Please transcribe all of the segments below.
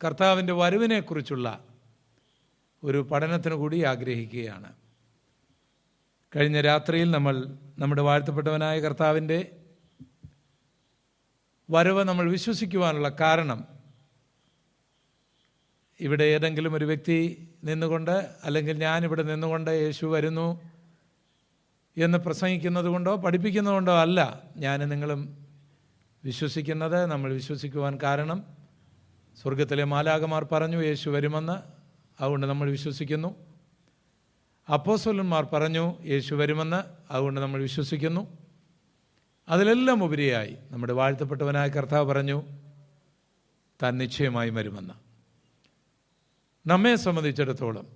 കർത്താവിൻ്റെ വരവിനെക്കുറിച്ചുള്ള ഒരു പഠനത്തിന് കൂടി ആഗ്രഹിക്കുകയാണ്. കഴിഞ്ഞ രാത്രിയിൽ നമ്മൾ നമ്മുടെ വാഴ്ത്തപ്പെട്ടവനായ കർത്താവിൻ്റെ വരവ് നമ്മൾ വിശ്വസിക്കുവാനുള്ള കാരണം, ഇവിടെ ഏതെങ്കിലും ഒരു വ്യക്തി നിന്നുകൊണ്ട് അല്ലെങ്കിൽ ഞാനിവിടെ നിന്നുകൊണ്ട് യേശു വരുന്നു എന്ന് പ്രസംഗിക്കുന്നത് കൊണ്ടോ പഠിപ്പിക്കുന്നതുകൊണ്ടോ അല്ല ഞാൻ നിങ്ങളും വിശ്വസിക്കുന്നത്. നമ്മൾ വിശ്വസിക്കുവാൻ കാരണം സ്വർഗത്തിലെ മാലാഖമാർ പറഞ്ഞു യേശു വരുമെന്ന്, അതുകൊണ്ട് നമ്മൾ വിശ്വസിക്കുന്നു. അപ്പോസ്തലന്മാർ പറഞ്ഞു യേശു വരുമെന്ന്, അതുകൊണ്ട് നമ്മൾ വിശ്വസിക്കുന്നു. അതിലെല്ലാം ഉപരിയായി നമ്മുടെ വാഴ്ത്തപ്പെട്ടവനായ കർത്താവ് പറഞ്ഞു താൻ നിശ്ചയമായും വരുമെന്ന്. നമ്മെ സംബന്ധിച്ചിടത്തോളം,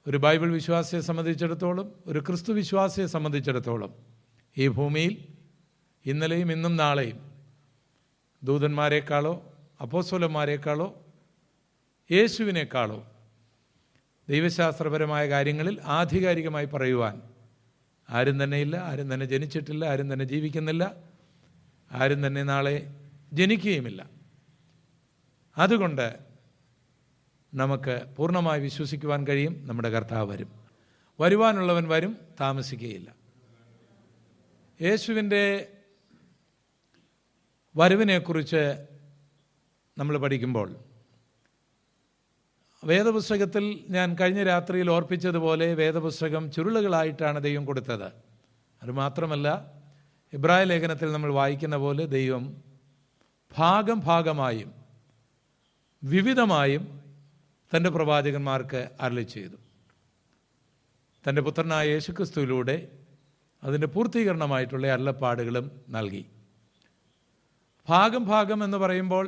ഒരു ബൈബിൾ വിശ്വാസിയെ സംബന്ധിച്ചിടത്തോളം, ഒരു ക്രിസ്തു വിശ്വാസിയെ സംബന്ധിച്ചിടത്തോളം, ഈ ഭൂമിയിൽ ഇന്നലെയും ഇന്നും നാളെയും ദൂതന്മാരെക്കാളോ അപ്പോസ്തലന്മാരെക്കാളോ യേശുവിനേക്കാളോ ദൈവശാസ്ത്രപരമായ കാര്യങ്ങളിൽ ആധികാരികമായി പറയുവാൻ ആരും തന്നെയില്ല. ആരും തന്നെ ജനിച്ചിട്ടില്ല, ആരും തന്നെ ജീവിക്കുന്നില്ല, ആരും തന്നെ നാളെ ജനിക്കുകയുമില്ല. അതുകൊണ്ട് നമുക്ക് പൂർണ്ണമായി വിശ്വസിക്കുവാൻ കഴിയും, നമ്മുടെ കർത്താവ് വരും. വരുവാനുള്ളവൻ വരും, താമസിക്കുകയില്ല. യേശുവിൻ്റെ വരവിനെക്കുറിച്ച് നമ്മൾ പഠിക്കുമ്പോൾ വേദപുസ്തകത്തിൽ ഞാൻ കഴിഞ്ഞ രാത്രിയിൽ ഓർപ്പിച്ചതുപോലെ വേദപുസ്തകം ചുരുളുകളായിട്ടാണ് ദൈവം കൊടുത്തത്. അതുമാത്രമല്ല, ഇബ്രായ ലേഖനത്തിൽ നമ്മൾ വായിക്കുന്ന പോലെ ദൈവം ഭാഗം ഭാഗമായും വിവിധമായും തൻ്റെ പ്രവാചകന്മാർക്ക് അരുളി ചെയ്തു. തൻ്റെ പുത്രനായ യേശുക്രിസ്തുവിലൂടെ അതിൻ്റെ പൂർത്തീകരണമായിട്ടുള്ള അരുളപ്പാടുകളും നൽകി. ഭാഗം ഭാഗം എന്ന് പറയുമ്പോൾ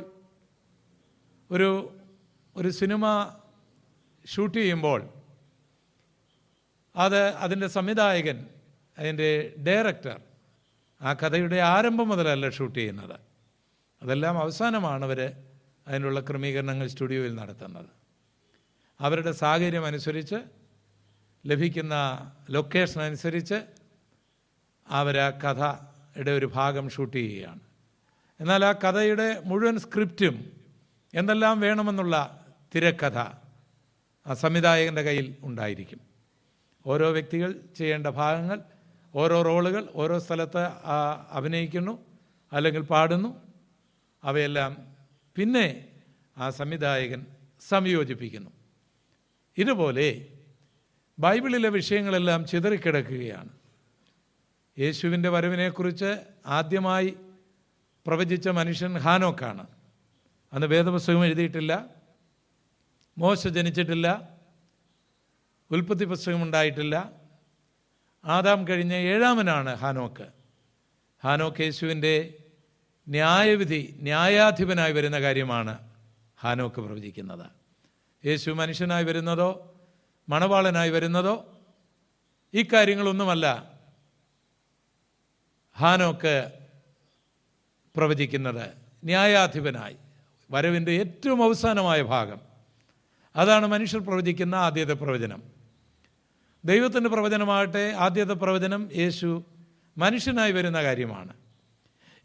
ഒരു സിനിമ ഷൂട്ട് ചെയ്യുമ്പോൾ അതിൻ്റെ സംവിധായകൻ, അതിൻ്റെ ഡയറക്ടർ ആ കഥയുടെ ആരംഭം മുതലല്ല ഷൂട്ട് ചെയ്യുന്നത്. അതെല്ലാം അവസാനമാണ് അവർ അതിനുള്ള ക്രമീകരണങ്ങൾ സ്റ്റുഡിയോയിൽ നടത്തുന്നത്. അവരുടെ സാഹചര്യം അനുസരിച്ച്, ലഭിക്കുന്ന ലൊക്കേഷൻ അനുസരിച്ച് അവർ ആ കഥയുടെ ഒരു ഭാഗം ഷൂട്ട് ചെയ്യുകയാണ്. എന്നാൽ ആ കഥയുടെ മുഴുവൻ സ്ക്രിപ്റ്റും എന്തെല്ലാം വേണമെന്നുള്ള തിരക്കഥ ആ സംവിധായകൻ്റെ കയ്യിൽ ഉണ്ടായിരിക്കും. ഓരോ വ്യക്തികൾ ചെയ്യേണ്ട ഭാഗങ്ങൾ, ഓരോ റോളുകൾ ഓരോ സ്ഥലത്ത് അഭിനയിക്കുന്നു അല്ലെങ്കിൽ പാടുന്നു, അവയെല്ലാം പിന്നെ ആ സംവിധായകൻ സംയോജിപ്പിക്കുന്നു. ഇതുപോലെ ബൈബിളിലെ വിഷയങ്ങളെല്ലാം ചിതറിക്കിടക്കുകയാണ്. യേശുവിൻ്റെ വരവിനെക്കുറിച്ച് ആദ്യമായി പ്രവചിച്ച മനുഷ്യൻ ഹാനോക്കാണ്. അന്ന് വേദപുസ്തകം എഴുതിയിട്ടില്ല, മോശ ജനിച്ചിട്ടില്ല, ഉൽപ്പത്തി പുസ്തകം ഉണ്ടായിട്ടില്ല. ആദാം കഴിഞ്ഞ ഏഴാമനാണ് ഹാനോക്ക്. ഹാനോക്ക് യേശുവിൻ്റെ ന്യായാധിപനായി വരുന്ന കാര്യമാണ് ഹാനോക്ക് പ്രവചിക്കുന്നത്. യേശു മനുഷ്യനായി വരുന്നതോ മണവാളനായി വരുന്നതോ ഇക്കാര്യങ്ങളൊന്നുമല്ല ഹാനോക്ക് പ്രവചിക്കുന്നത്. ന്യായാധിപനായി വരവിൻ്റെ ഏറ്റവും അവസാനമായ ഭാഗം, അതാണ് മനുഷ്യർ പ്രവചിക്കുന്ന ആദ്യത്തെ പ്രവചനം. ദൈവത്തിൻ്റെ പ്രവചനമാകട്ടെ, ആദ്യത്തെ പ്രവചനം യേശു മനുഷ്യനായി വരുന്ന കാര്യമാണ്.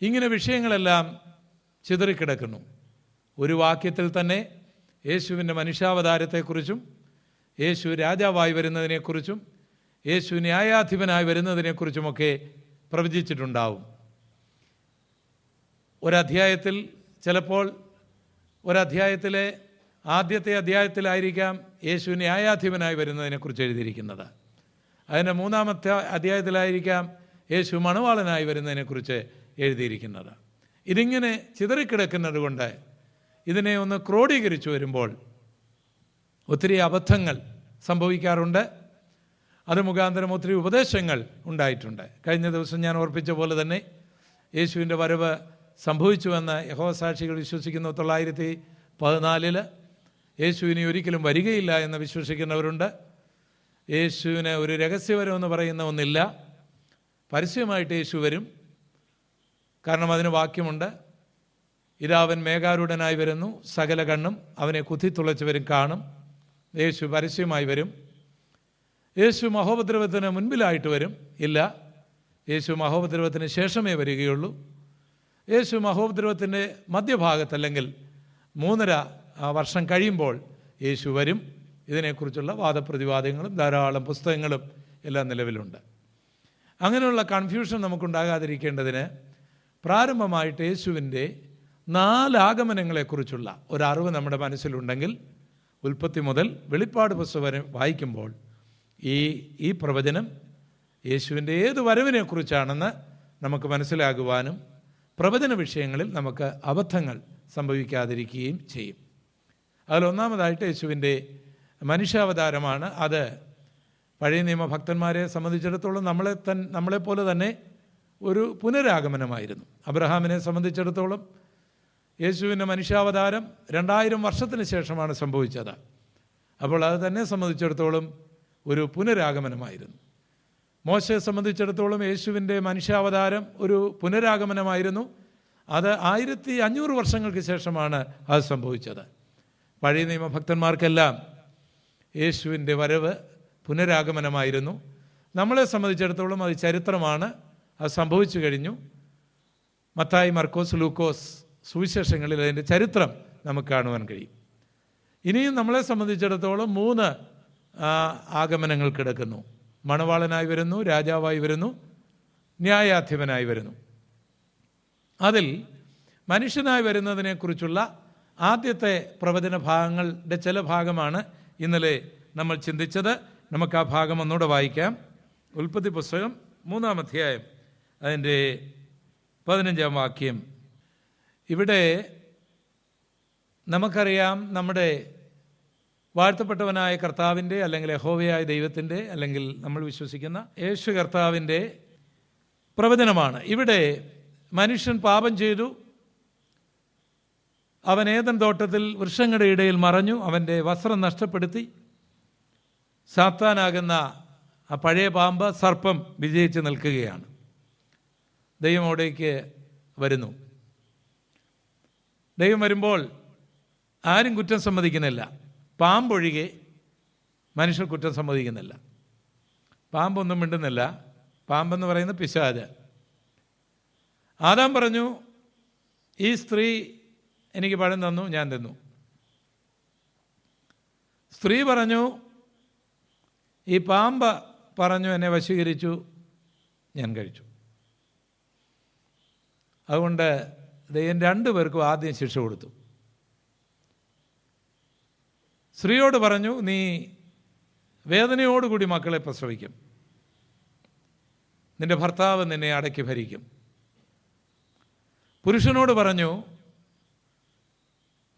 ഇങ്ങനെ വിഷയങ്ങളെല്ലാം ചിതറിക്കിടക്കുന്നു. ഒരു വാക്യത്തിൽ തന്നെ യേശുവിൻ്റെ മനുഷ്യാവതാരത്തെക്കുറിച്ചും യേശു രാജാവായി വരുന്നതിനെക്കുറിച്ചും യേശു ന്യായാധിപനായി വരുന്നതിനെക്കുറിച്ചുമൊക്കെ പ്രവചിച്ചിട്ടുണ്ടാവും. ഒരധ്യായത്തിൽ, ചിലപ്പോൾ ഒരധ്യായത്തിലെ ആദ്യത്തെ അധ്യായത്തിലായിരിക്കാം യേശു ന്യായാധിപനായി വരുന്നതിനെക്കുറിച്ച് എഴുതിയിരിക്കുന്നത്. അതിൻ്റെ മൂന്നാമത്തെ അധ്യായത്തിലായിരിക്കാം യേശു മണവാളനായി വരുന്നതിനെക്കുറിച്ച് എഴുതിയിരിക്കുന്നത്. ഇതിങ്ങനെ ചിതറിക്കിടക്കുന്നത് കൊണ്ട് ഇതിനെ ഒന്ന് ക്രോഡീകരിച്ചു വരുമ്പോൾ ഒത്തിരി അബദ്ധങ്ങൾ സംഭവിക്കാറുണ്ട്. അത് മുഖാന്തരം ഒത്തിരി ഉപദേശങ്ങൾ ഉണ്ടായിട്ടുണ്ട്. കഴിഞ്ഞ ദിവസം ഞാൻ ഓർപ്പിച്ച പോലെ തന്നെ യേശുവിൻ്റെ വരവ് സംഭവിച്ചുവെന്ന് യഹോവസാക്ഷികൾ വിശ്വസിക്കുന്നു. 914 യേശു ഇനി ഒരിക്കലും വരികയില്ല എന്ന് വിശ്വസിക്കുന്നവരുണ്ട്. യേശുവിന് ഒരു രഹസ്യവരമെന്ന് പറയുന്ന ഒന്നില്ല. പരസ്യമായിട്ട് യേശു വരും. കാരണം അതിന് വാക്യമുണ്ട്, ഇതാ അവൻ മേഘാരൂഢനായി വരുന്നു, സകല കണ്ണും അവനെ കുത്തിത്തുളച്ചവരും കാണും. യേശു പരസ്യമായി വരും. യേശു മഹോപദ്രവത്തിന് മുൻപിലായിട്ട് വരും? ഇല്ല, യേശു മഹോപദ്രവത്തിന് ശേഷമേ വരികയുള്ളൂ. യേശു മഹോപദ്രവത്തിൻ്റെ മധ്യഭാഗത്ത് അല്ലെങ്കിൽ 3.5 ആ വർഷം കഴിയുമ്പോൾ യേശു വരും. ഇതിനെക്കുറിച്ചുള്ള വാദപ്രതിവാദങ്ങളും ധാരാളം പുസ്തകങ്ങളും എല്ലാം നിലവിലുണ്ട്. അങ്ങനെയുള്ള കൺഫ്യൂഷൻ നമുക്കുണ്ടാകാതിരിക്കേണ്ടതിന് പ്രാരംഭമായിട്ട് യേശുവിൻ്റെ 4 ആഗമനങ്ങളെക്കുറിച്ചുള്ള ഒരറിവ് നമ്മുടെ മനസ്സിലുണ്ടെങ്കിൽ ഉൽപ്പത്തി മുതൽ വെളിപ്പാട് പുസ്തകം വരെ വായിക്കുമ്പോൾ ഈ പ്രവചനം യേശുവിൻ്റെ ഏത് വരവിനെക്കുറിച്ചാണെന്ന് നമുക്ക് മനസ്സിലാകുവാനും പ്രവചന വിഷയങ്ങളിൽ നമുക്ക് അബദ്ധങ്ങൾ സംഭവിക്കാതിരിക്കുകയും ചെയ്യും. അതിലൊന്നാമതായിട്ട് യേശുവിൻ്റെ മനുഷ്യാവതാരമാണ്. അത് പഴയ നിയമ ഭക്തന്മാരെ സംബന്ധിച്ചിടത്തോളം നമ്മളെപ്പോലെ തന്നെ ഒരു പുനരാഗമനമായിരുന്നു. അബ്രഹാമിനെ സംബന്ധിച്ചിടത്തോളം യേശുവിൻ്റെ മനുഷ്യാവതാരം 2000 വർഷത്തിന് ശേഷമാണ് സംഭവിച്ചത്. അപ്പോൾ അത് തന്നെ സംബന്ധിച്ചിടത്തോളം ഒരു പുനരാഗമനമായിരുന്നു. മോശയെ സംബന്ധിച്ചിടത്തോളം യേശുവിൻ്റെ മനുഷ്യാവതാരം ഒരു പുനരാഗമനമായിരുന്നു. അത് 1500 വർഷങ്ങൾക്ക് ശേഷമാണ് അത് സംഭവിച്ചത്. പഴയ നിയമഭക്തന്മാർക്കെല്ലാം യേശുവിൻ്റെ വരവ് പുനരാഗമനമായിരുന്നു. നമ്മളെ സംബന്ധിച്ചിടത്തോളം അത് ചരിത്രമാണ്. അത് സംഭവിച്ചു കഴിഞ്ഞു. മത്തായി, മർക്കോസ്, ലൂക്കോസ് സുവിശേഷങ്ങളിൽ അതിൻ്റെ ചരിത്രം നമുക്ക് കാണുവാൻ കഴിയും. ഇനിയും നമ്മളെ സംബന്ധിച്ചിടത്തോളം 3 ആഗമനങ്ങൾ കിടക്കുന്നു. മണവാളനായി വരുന്നു, രാജാവായി വരുന്നു, ന്യായാധിപനായി വരുന്നു. അതിൽ മനുഷ്യനായി വരുന്നതിനെക്കുറിച്ചുള്ള ആദ്യത്തെ പ്രവചന ഭാഗങ്ങളുടെ ചില ഭാഗമാണ് ഇന്നലെ നമ്മൾ ചിന്തിച്ചത്. നമുക്ക് ആ ഭാഗം ഒന്നുകൂടെ വായിക്കാം. ഉൽപ്പത്തി പുസ്തകം 3-ാം അധ്യായം അതിൻ്റെ 15-ാം വാക്യം. ഇവിടെ നമുക്കറിയാം, നമ്മുടെ വാഴ്ത്തപ്പെട്ടവനായ കർത്താവിൻ്റെ അല്ലെങ്കിൽ യഹോവയായ ദൈവത്തിൻ്റെ അല്ലെങ്കിൽ നമ്മൾ വിശ്വസിക്കുന്ന യേശു കർത്താവിൻ്റെ പ്രവചനമാണ്. ഇവിടെ മനുഷ്യൻ പാപം ചെയ്തു. അവൻ ഏദൻ തോട്ടത്തിൽ വൃക്ഷങ്ങളുടെ ഇടയിൽ മറഞ്ഞു. അവൻ്റെ വസ്ത്രം നഷ്ടപ്പെടുത്തി. സാത്താനാകുന്ന ആ പഴയ പാമ്പ്, സർപ്പം വിജയിച്ച് നിൽക്കുകയാണ്. ദൈവം അവിടേക്ക് വരുന്നു. ദൈവം വരുമ്പോൾ ആരും കുറ്റം സമ്മതിക്കുന്നില്ല. പാമ്പൊഴികെ മനുഷ്യർ കുറ്റം സമ്മതിക്കുന്നില്ല. പാമ്പൊന്നും മിണ്ടുന്നില്ല. പാമ്പെന്ന് പറയുന്ന പിശാച്. ആദാം പറഞ്ഞു, ഈ സ്ത്രീ എനിക്ക് പഴം തന്നു, ഞാൻ തിന്നു. സ്ത്രീ പറഞ്ഞു, ഈ പാമ്പ് പറഞ്ഞു എന്നെ വശീകരിച്ചു, ഞാൻ കഴിച്ചു. അതുകൊണ്ട് ദൈവം 2 പേർക്കും ആദ്യം ശിക്ഷ കൊടുത്തു. സ്ത്രീയോട് പറഞ്ഞു, നീ വേദനയോടുകൂടി മക്കളെ പ്രസവിക്കും, നിന്റെ ഭർത്താവ് നിന്നെ അടക്കി ഭരിക്കും. പുരുഷനോട് പറഞ്ഞു,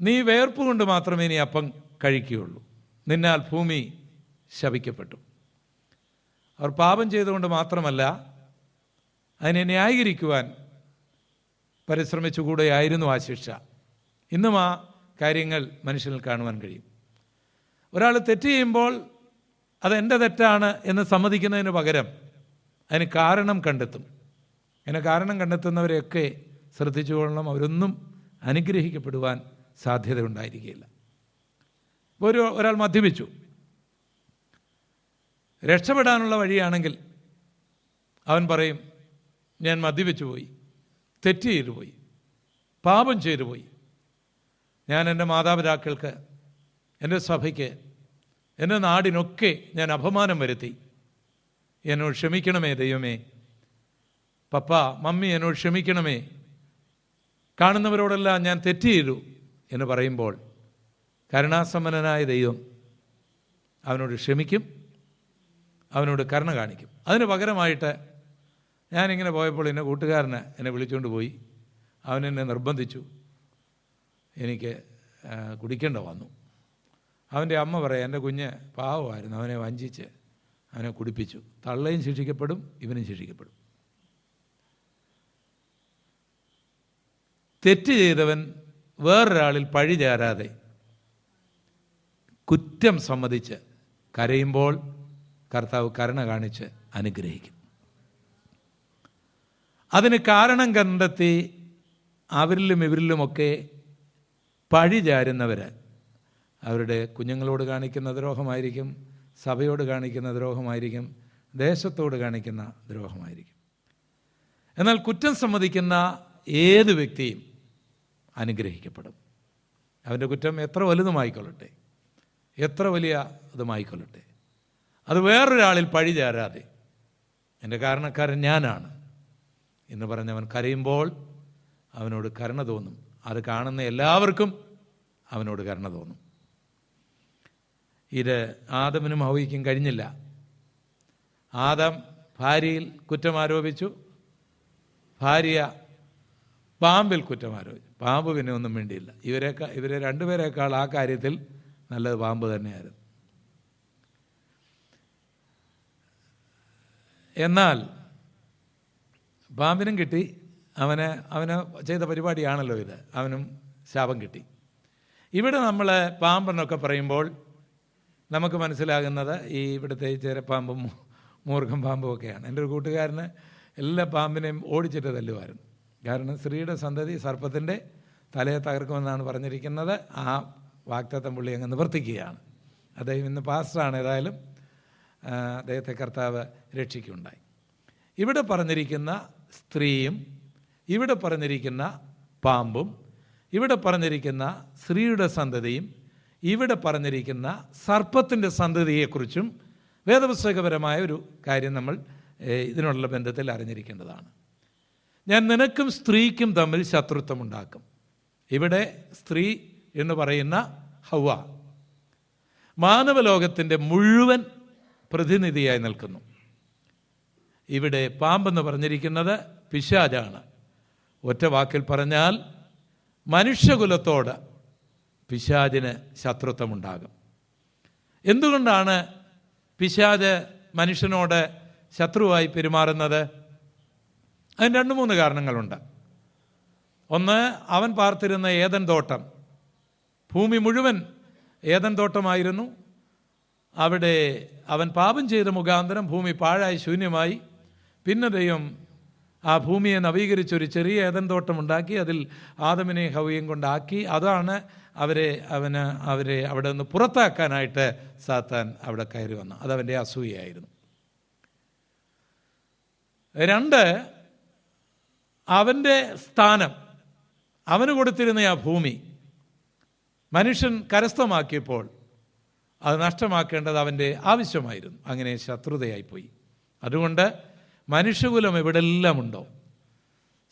നീ വേർപ്പ് കൊണ്ട് മാത്രമേ നീ അപ്പം കഴിക്കുകയുള്ളൂ, നിന്നാൽ ഭൂമി ശപിക്കപ്പെട്ടു. അവർ പാപം ചെയ്തുകൊണ്ട് മാത്രമല്ല, അതിനെ ന്യായീകരിക്കുവാൻ പരിശ്രമിച്ചുകൂടെയായിരുന്നു ആ ശിക്ഷ. ഇന്നും ആ കാര്യങ്ങൾ മനുഷ്യനിൽ കാണുവാൻ കഴിയും. ഒരാൾ തെറ്റ് ചെയ്യുമ്പോൾ അതെൻ്റെ തെറ്റാണ് എന്ന് സമ്മതിക്കുന്നതിന് പകരം അതിന് കാരണം കണ്ടെത്തും. അതിന് കാരണം കണ്ടെത്തുന്നവരെയൊക്കെ ശ്രദ്ധിച്ചുകൊള്ളണം, അവരൊന്നും അനുഗ്രഹിക്കപ്പെടുവാൻ സാധ്യത ഉണ്ടായിരിക്കുകയില്ല. ഇപ്പോൾ ഒരാൾ മദ്യപിച്ചു, രക്ഷപ്പെടാനുള്ള വഴിയാണെങ്കിൽ അവൻ പറയും, ഞാൻ മദ്യപിച്ചു പോയി, തെറ്റ് ചെയ്തു പോയി, പാപം ചെയ്തു പോയി, ഞാൻ എൻ്റെ മാതാപിതാക്കൾക്ക്, എൻ്റെ സഭയ്ക്ക്, എൻ്റെ നാടിനൊക്കെ ഞാൻ അപമാനം വരുത്തി, എന്നോട് ക്ഷമിക്കണമേ ദൈവമേ, പപ്പ മമ്മി എന്നോട് ക്ഷമിക്കണമേ, കാണുന്നവരോടെല്ലാം ഞാൻ തെറ്റ് ചെയ്തു എന്ന് പറയുമ്പോൾ കരുണാസമ്പന്നനായ ദൈവം അവനോട് ക്ഷമിക്കും, അവനോട് കരുണ കാണിക്കും. അതിന് പകരമായിട്ട് ഞാനിങ്ങനെ പോയപ്പോൾ എൻ്റെ കൂട്ടുകാരന് എന്നെ വിളിച്ചുകൊണ്ട് പോയി, അവനെന്നെ നിർബന്ധിച്ചു, എനിക്ക് കുടിക്കേണ്ട വന്നു. അവൻ്റെ അമ്മ പറയാം, എൻ്റെ കുഞ്ഞ് പാവമായിരുന്നു, അവനെ വഞ്ചിച്ച് അവനെ കുടിപ്പിച്ചു. തള്ളയും ശിക്ഷിക്കപ്പെടും, ഇവനും ശിക്ഷിക്കപ്പെടും. തെറ്റ് ചെയ്തവൻ വേറൊരാളിൽ പഴി ചേരാതെ കുറ്റം സമ്മതിച്ച് കരയുമ്പോൾ കർത്താവ് കരുണ കാണിച്ച് അനുഗ്രഹിക്കും. അതിന് കാരണം കണ്ടെത്തി അവരിലും ഇവരിലുമൊക്കെ പഴി ചാരുന്നവർ അവരുടെ കുഞ്ഞുങ്ങളോട് കാണിക്കുന്ന ദ്രോഹമായിരിക്കും, സഭയോട് കാണിക്കുന്ന ദ്രോഹമായിരിക്കും, ദേശത്തോട് കാണിക്കുന്ന ദ്രോഹമായിരിക്കും. എന്നാൽ കുറ്റം സമ്മതിക്കുന്ന ഏത് വ്യക്തിയും അനുഗ്രഹിക്കപ്പെടും. അവൻ്റെ കുറ്റം എത്ര വലുതുമായിക്കൊള്ളട്ടെ, എത്ര വലിയ അതുമായിക്കൊള്ളട്ടെ, അത് വേറൊരാളിൽ പഴി ചേരാതെ എൻ്റെ കാരണക്കാരൻ ഞാനാണ് എന്ന് പറഞ്ഞവൻ കരയുമ്പോൾ അവനോട് കരുണ തോന്നും. അത് കാണുന്ന എല്ലാവർക്കും അവനോട് കരുണ തോന്നും. ഇത് ആദമിനും ഹവ്വയ്ക്കും കഴിഞ്ഞില്ല. ആദം ഭാര്യയിൽ കുറ്റം ആരോപിച്ചു, ഭാര്യ പാമ്പിൽ കുറ്റം ആരോപിച്ചു. പാമ്പ് പിന്നെ ഒന്നും വേണ്ടിയില്ല. ഇവരെ രണ്ടുപേരെക്കാൾ ആ കാര്യത്തിൽ നല്ലത് പാമ്പ് തന്നെയായിരുന്നു. എന്നാൽ പാമ്പിനും കിട്ടി, അവന് ചെയ്ത പരിപാടിയാണല്ലോ ഇത്, അവനും ശാപം കിട്ടി. ഇവിടെ നമ്മൾ പാമ്പെന്നൊക്കെ പറയുമ്പോൾ നമുക്ക് മനസ്സിലാകുന്നത് ഈ ഇവിടുത്തെ ചേരപ്പാമ്പും മൂർഖം പാമ്പും ഒക്കെയാണ്. എൻ്റെ ഒരു കൂട്ടുകാരന് എല്ലാ പാമ്പിനെയും ഓടിച്ചിട്ട് തല്ലുമായിരുന്നു. കാരണം സ്ത്രീയുടെ സന്തതി സർപ്പത്തിൻ്റെ തലയെ തകർക്കുമെന്നാണ് പറഞ്ഞിരിക്കുന്നത്. ആ വാഗ്ദത്തം പുള്ളി അങ്ങ് നിവർത്തിക്കുകയാണ്. അദ്ദേഹം ഇന്ന് പാസ്റ്ററാണ്. ഏതായാലും അദ്ദേഹത്തെ കർത്താവ് രക്ഷിക്കുകയുണ്ടായി. ഇവിടെ പറഞ്ഞിരിക്കുന്ന സ്ത്രീയും, ഇവിടെ പറഞ്ഞിരിക്കുന്ന പാമ്പും, ഇവിടെ പറഞ്ഞിരിക്കുന്ന സ്ത്രീയുടെ സന്തതിയും, ഇവിടെ പറഞ്ഞിരിക്കുന്ന സർപ്പത്തിൻ്റെ സന്തതിയെക്കുറിച്ചും വേദപുസ്തകപരമായ ഒരു കാര്യം നമ്മൾ ഇതിനുള്ള ബന്ധത്തിൽ അറിഞ്ഞിരിക്കേണ്ടതാണ്. ഞാൻ നിനക്കും സ്ത്രീക്കും തമ്മിൽ ശത്രുത്വമുണ്ടാക്കും. ഇവിടെ സ്ത്രീ എന്ന് പറയുന്ന ഹവ്വ മാനവലോകത്തിൻ്റെ മുഴുവൻ പ്രതിനിധിയായി നിൽക്കുന്നു. ഇവിടെ പാമ്പെന്ന് പറഞ്ഞിരിക്കുന്നത് പിശാചാണ്. ഒറ്റ വാക്കിൽ പറഞ്ഞാൽ മനുഷ്യകുലത്തോട് പിശാചിന് ശത്രുത്വമുണ്ടാകും. എന്തുകൊണ്ടാണ് പിശാച് മനുഷ്യനോട് ശത്രുവായി പെരുമാറുന്നത്? അതിന് 2-3 കാരണങ്ങളുണ്ട്. ഒന്ന്, അവൻ പാർത്തിരുന്ന ഏദൻ തോട്ടം, ഭൂമി മുഴുവൻ ഏദൻ തോട്ടമായിരുന്നു. അവിടെ അവൻ പാപം ചെയ്ത മുഖാന്തരം ഭൂമി പാഴായി ശൂന്യമായി. പിന്നെ ദൈവം ആ ഭൂമിയെ നവീകരിച്ചൊരു ചെറിയ ഏദൻ തോട്ടമുണ്ടാക്കി, അതിൽ ആദമിനെയും ഹവ്വയെയും കൊണ്ടാക്കി. അതാണ് അവരെ അവിടെ നിന്ന് പുറത്താക്കാനായിട്ട് സാത്താൻ അവിടെ കയറി വന്നു. അതവൻ്റെ അസൂയയായിരുന്നു. 2, അവൻ്റെ സ്ഥാനം, അവന് കൊടുത്തിരുന്ന ആ ഭൂമി മനുഷ്യൻ കരസ്ഥമാക്കിയപ്പോൾ അത് നഷ്ടമാക്കേണ്ടത് അവൻ്റെ ആവശ്യമായിരുന്നു. അങ്ങനെ ശത്രുതയായിപ്പോയി. അതുകൊണ്ട് മനുഷ്യകുലം എവിടെല്ലാം ഉണ്ടോ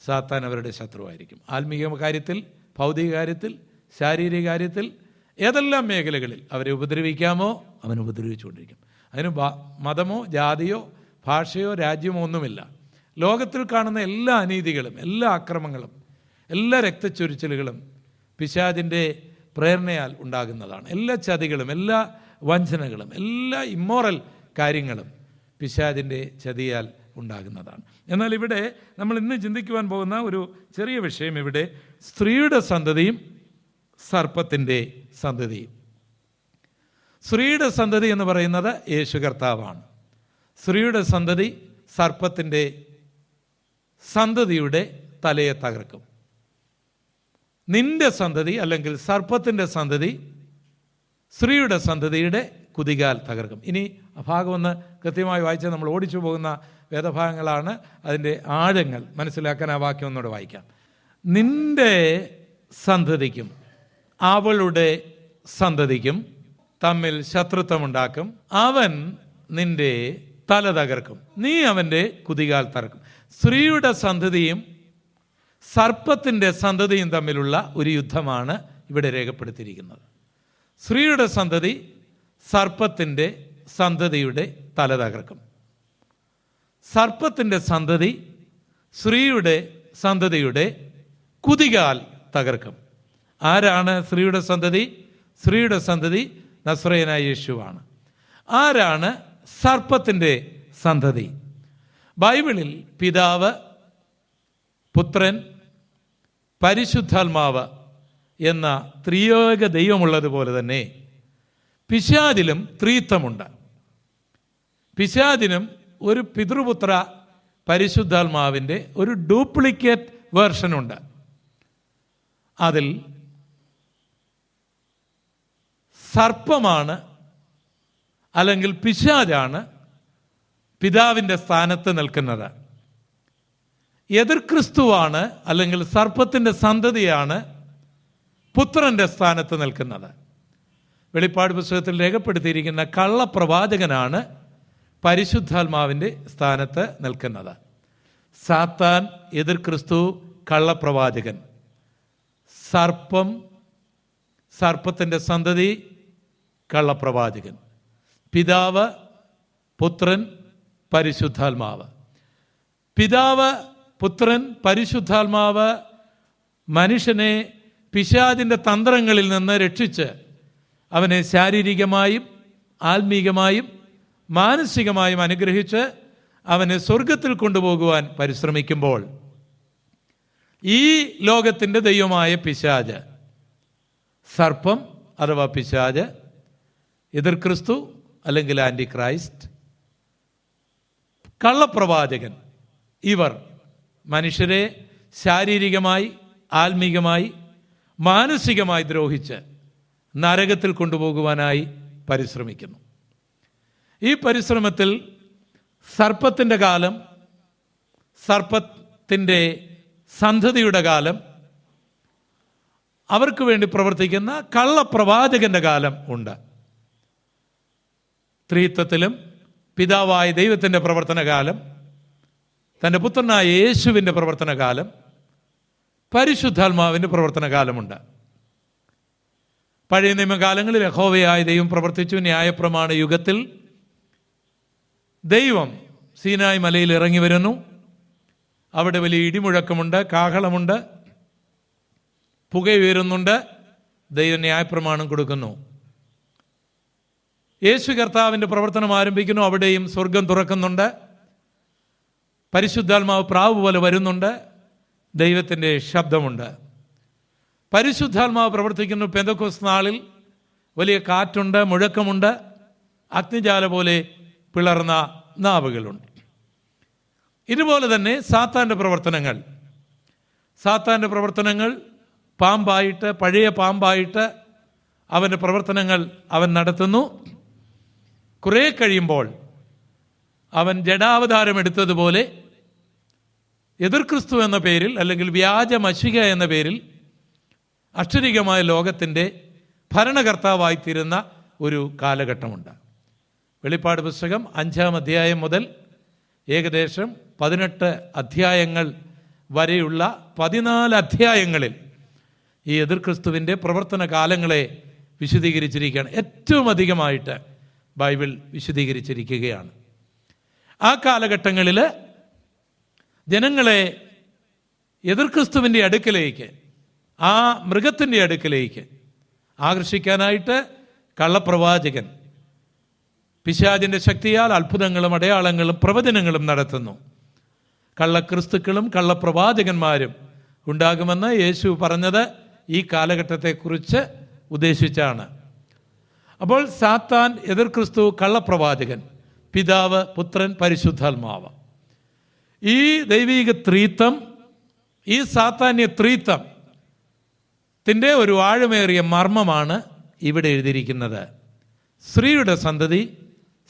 സാത്താൻ അവരുടെ ശത്രുവായിരിക്കും. ആത്മീയ കാര്യത്തിൽ, ഭൗതിക കാര്യത്തിൽ, ശാരീരിക കാര്യത്തിൽ, ഏതെല്ലാം മേഖലകളിൽ അവരെ ഉപദ്രവിക്കാമോ അവൻ ഉപദ്രവിച്ചുകൊണ്ടിരിക്കും. അതിന് മതമോ ജാതിയോ ഭാഷയോ രാജ്യമോ ഒന്നുമില്ല. ലോകത്തിൽ കാണുന്ന എല്ലാ അനീതികളും, എല്ലാ അക്രമങ്ങളും, എല്ലാ രക്തച്ചൊരിച്ചിലുകളും പിശാചിൻ്റെ പ്രേരണയാൽ ഉണ്ടാകുന്നതാണ്. എല്ലാ ചതികളും, എല്ലാ വഞ്ചനകളും, എല്ലാ ഇമ്മോറൽ കാര്യങ്ങളും പിശാചിൻ്റെ ചതിയാൽ ഉണ്ടാകുന്നതാണ്. എന്നാൽ ഇവിടെ നമ്മൾ ഇന്ന് ചിന്തിക്കുവാൻ പോകുന്ന ഒരു ചെറിയ വിഷയം, ഇവിടെ സ്ത്രീയുടെ സന്തതിയും സർപ്പത്തിൻ്റെ സന്തതിയും. സ്ത്രീയുടെ സന്തതി എന്ന് പറയുന്നത് യേശു കർത്താവാണ്. സ്ത്രീയുടെ സന്തതി സർപ്പത്തിൻ്റെ സന്തതിയുടെ തലയെ തകർക്കും. നിന്റെ സന്തതി അല്ലെങ്കിൽ സർപ്പത്തിൻ്റെ സന്തതി സ്ത്രീയുടെ സന്തതിയുടെ കുതികാൽ തകർക്കും. ഇനി ആ ഭാഗം ഒന്ന് കൃത്യമായി വായിച്ചാൽ നമ്മൾ ഓടിച്ചു പോകുന്ന വേദഭാഗങ്ങളാണ്. അതിൻ്റെ ആഴങ്ങൾ മനസ്സിലാക്കാൻ ആ വാക്യം ഒന്നുകൂടെ വായിക്കാം. നിന്റെ സന്തതിക്കും അവളുടെ സന്തതിക്കും തമ്മിൽ ശത്രുത്വമുണ്ടാക്കും. അവൻ നിന്റെ തല തകർക്കും, നീ അവൻ്റെ കുതികാൽ തകർക്കും. സ്ത്രീയുടെ സന്തതിയും സർപ്പത്തിൻ്റെ സന്തതിയും തമ്മിലുള്ള ഒരു യുദ്ധമാണ് ഇവിടെ രേഖപ്പെടുത്തിയിരിക്കുന്നത്. സ്ത്രീയുടെ സന്തതി സർപ്പത്തിൻ്റെ സന്തതിയുടെ തല തകർക്കും. സർപ്പത്തിൻ്റെ സന്തതി സ്ത്രീയുടെ സന്തതിയുടെ കുതികാൽ തകർക്കും. ആരാണ് സ്ത്രീയുടെ സന്തതി? സ്ത്രീയുടെ സന്തതി നസ്രയനായ യേശുവാണ്. ആരാണ് സർപ്പത്തിൻ്റെ സന്തതി? ബൈബിളിൽ പിതാവ്, പുത്രൻ, പരിശുദ്ധാത്മാവ് എന്ന ത്രിയേക ദൈവമുള്ളതുപോലെ തന്നെ പിശാചിലും ത്രിത്വമുണ്ട്. പിശാചിനും ഒരു പിതൃപുത്ര പരിശുദ്ധാത്മാവിൻ്റെ ഒരു ഡ്യൂപ്ലിക്കേറ്റ് വേർഷനുണ്ട്. അതിൽ സർപ്പമാണ് അല്ലെങ്കിൽ പിശാചാണ് പിതാവിൻ്റെ സ്ഥാനത്ത് നിൽക്കുന്നത്. എതിർ ക്രിസ്തുവാണ് അല്ലെങ്കിൽ സർപ്പത്തിൻ്റെ സന്തതിയാണ് പുത്രൻ്റെ സ്ഥാനത്ത് നിൽക്കുന്നത്. വെളിപ്പാട് പുസ്തകത്തിൽ രേഖപ്പെടുത്തിയിരിക്കുന്ന കള്ളപ്രവാചകനാണ് പരിശുദ്ധാത്മാവിൻ്റെ സ്ഥാനത്ത് നിൽക്കുന്നത്. സാത്താൻ, എതിർ ക്രിസ്തു, കള്ളപ്രവാചകൻ. സർപ്പം, സർപ്പത്തിൻ്റെ സന്തതി, കള്ളപ്രവാചകൻ. പിതാവ്, പുത്രൻ, പരിശുദ്ധാത്മാവ്. പിതാവ്, പുത്രൻ, പരിശുദ്ധാത്മാവ് മനുഷ്യനെ പിശാചിൻ്റെ തന്ത്രങ്ങളിൽ നിന്ന് രക്ഷിച്ച് അവനെ ശാരീരികമായും ആത്മീകമായും മാനസികമായും അനുഗ്രഹിച്ച് അവനെ സ്വർഗത്തിൽ കൊണ്ടുപോകുവാൻ പരിശ്രമിക്കുമ്പോൾ ഈ ലോകത്തിൻ്റെ ദൈവമായ പിശാച്, സർപ്പം അഥവാ പിശാച്, എതിർ ക്രിസ്തു അല്ലെങ്കിൽ ആൻറ്റി ക്രൈസ്റ്റ്, കള്ളപ്രവാചകൻ, ഇവർ മനുഷ്യരെ ശാരീരികമായി ആത്മീകമായി മാനസികമായി ദ്രോഹിച്ച് നരകത്തിൽ കൊണ്ടുപോകുവാനായി പരിശ്രമിക്കുന്നു. ഈ പരിശ്രമത്തിൽ സർപ്പത്തിൻ്റെ കാലം, സർപ്പത്തിൻ്റെ സന്തതിയുടെ കാലം, അവർക്ക് വേണ്ടി പ്രവർത്തിക്കുന്ന കള്ളപ്രവാചകന്റെ കാലം ഉണ്ട്. ത്രിത്വത്തിലും പിതാവായ ദൈവത്തിൻ്റെ പ്രവർത്തനകാലം, തൻ്റെ പുത്രനായ യേശുവിൻ്റെ പ്രവർത്തനകാലം, പരിശുദ്ധാത്മാവിൻ്റെ പ്രവർത്തനകാലമുണ്ട്. പഴയ നിയമകാലങ്ങളിൽ യഹോവയായ ദൈവം പ്രവർത്തിച്ചു. ന്യായപ്രമാണ യുഗത്തിൽ ദൈവം സീനായ് മലയിൽ ഇറങ്ങി വരുന്നു. അവിടെ വലിയ ഇടിമുഴക്കമുണ്ട്, കാഹളമുണ്ട്, പുകയുയരുന്നുണ്ട്. ദൈവം ന്യായപ്രമാണം കൊടുക്കുന്നു. യേശു കർത്താവിൻ്റെ പ്രവർത്തനം ആരംഭിക്കുന്നു. അവിടെയും സ്വർഗം തുറക്കുന്നുണ്ട്. പരിശുദ്ധാത്മാവ് പ്രാവ് പോലെ വരുന്നുണ്ട്. ദൈവത്തിൻ്റെ ശബ്ദമുണ്ട്. പരിശുദ്ധാത്മാവ് പ്രവർത്തിക്കുന്നു. പെന്തക്കോസ്ത് നാളിൽ വലിയ കാറ്റുണ്ട്, മുഴക്കമുണ്ട്, അഗ്നിജാല പോലെ പിളർന്ന നാവുകളുണ്ട്. ഇതുപോലെ തന്നെ സാത്താൻ്റെ പ്രവർത്തനങ്ങൾ പാമ്പായിട്ട്, പഴയ പാമ്പായിട്ട് അവൻ്റെ പ്രവർത്തനങ്ങൾ അവൻ നടത്തുന്നു. കുറേ കഴിയുമ്പോൾ അവൻ ജഡാവതാരം എടുത്തതുപോലെ എതിർ ക്രിസ്തു എന്ന പേരിൽ അല്ലെങ്കിൽ വ്യാജ മശിക എന്ന പേരിൽ അക്ഷരികമായ ലോകത്തിൻ്റെ ഭരണകർത്താവായിത്തീരുന്ന ഒരു കാലഘട്ടമുണ്ട്. വെളിപ്പാട് പുസ്തകം 5-ാം അധ്യായം മുതൽ ഏകദേശം 18 അധ്യായങ്ങൾ വരെയുള്ള 14 അധ്യായങ്ങളിൽ ഈ എതിർ ക്രിസ്തുവിൻ്റെ പ്രവർത്തന കാലങ്ങളെ വിശദീകരിച്ചിരിക്കുകയാണ്. ഏറ്റവും അധികമായിട്ട് ബൈബിൾ വിശദീകരിച്ചിരിക്കുകയാണ്. ആ കാലഘട്ടങ്ങളിൽ ജനങ്ങളെ എതിർ ക്രിസ്തുവിൻ്റെ അടുക്കലേക്ക്, ആ മൃഗത്തിൻ്റെ അടുക്കലേക്ക് ആകർഷിക്കാനായിട്ട് കള്ളപ്രവാചകൻ പിശാചിൻ്റെ ശക്തിയാൽ അത്ഭുതങ്ങളും അടയാളങ്ങളും പ്രവചനങ്ങളും നടത്തുന്നു. കള്ളക്രിസ്തുക്കളും കള്ളപ്രവാചകന്മാരും ഉണ്ടാകുമെന്ന് യേശു പറഞ്ഞത് ഈ കാലഘട്ടത്തെക്കുറിച്ച് ഉദ്ദേശിച്ചാണ്. അപ്പോൾ സാത്താൻ, എതിർ ക്രിസ്തു, കള്ളപ്രവാചകൻ, പിതാവ്, പുത്രൻ, പരിശുദ്ധാത്മാവ്, ഈ ദൈവീക ത്രിത്വം, ഈ സാത്താന്യ ത്രിത്വത്തിൻ്റെ ഒരു ആഴമേറിയ മർമ്മമാണ് ഇവിടെ എഴുതിയിരിക്കുന്നത്. സ്ത്രീയുടെ സന്തതി,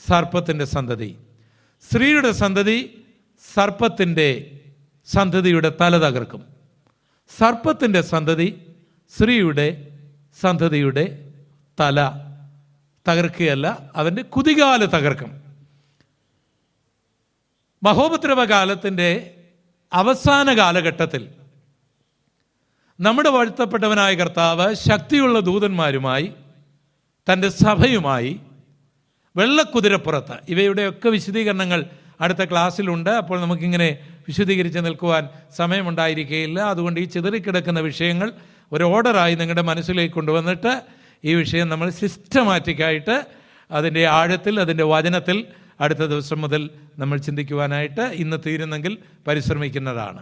സർപ്പത്തിൻ്റെ സന്തതി. സ്ത്രീയുടെ സന്തതി സർപ്പത്തിൻ്റെ സന്തതിയുടെ തല തകർക്കും. സർപ്പത്തിൻ്റെ സന്തതി സ്ത്രീയുടെ സന്തതിയുടെ തല തകർക്കുകയല്ല, അവൻ്റെ കുതികാല് തകർക്കും. മഹോപദ്രവകാലത്തിൻ്റെ അവസാന കാലഘട്ടത്തിൽ നമ്മുടെ വാഴ്ത്തപ്പെട്ടവനായ കർത്താവ് ശക്തിയുള്ള ദൂതന്മാരുമായി, തൻ്റെ സഭയുമായി വെള്ളക്കുതിരപ്പുറത്ത്, ഇവയുടെയൊക്കെ വിശദീകരണങ്ങൾ അടുത്ത ക്ലാസ്സിലുണ്ട്. അപ്പോൾ നമുക്കിങ്ങനെ വിശദീകരിച്ച് നിൽക്കുവാൻ സമയമുണ്ടായിരിക്കുകയില്ല. അതുകൊണ്ട് ഈ ചിതറിക്കിടക്കുന്ന വിഷയങ്ങൾ ഒരു ഓർഡറായി നിങ്ങളുടെ മനസ്സിലേക്ക് കൊണ്ടുവന്നിട്ട് ഈ വിഷയം നമ്മൾ സിസ്റ്റമാറ്റിക്കായിട്ട് അതിൻ്റെ ആഴത്തിൽ, അതിൻ്റെ വചനത്തിൽ അടുത്ത ദിവസം മുതൽ നമ്മൾ ചിന്തിക്കുവാനായിട്ട് ഇന്ന് തീരുന്നെങ്കിൽ പരിശ്രമിക്കുന്നതാണ്.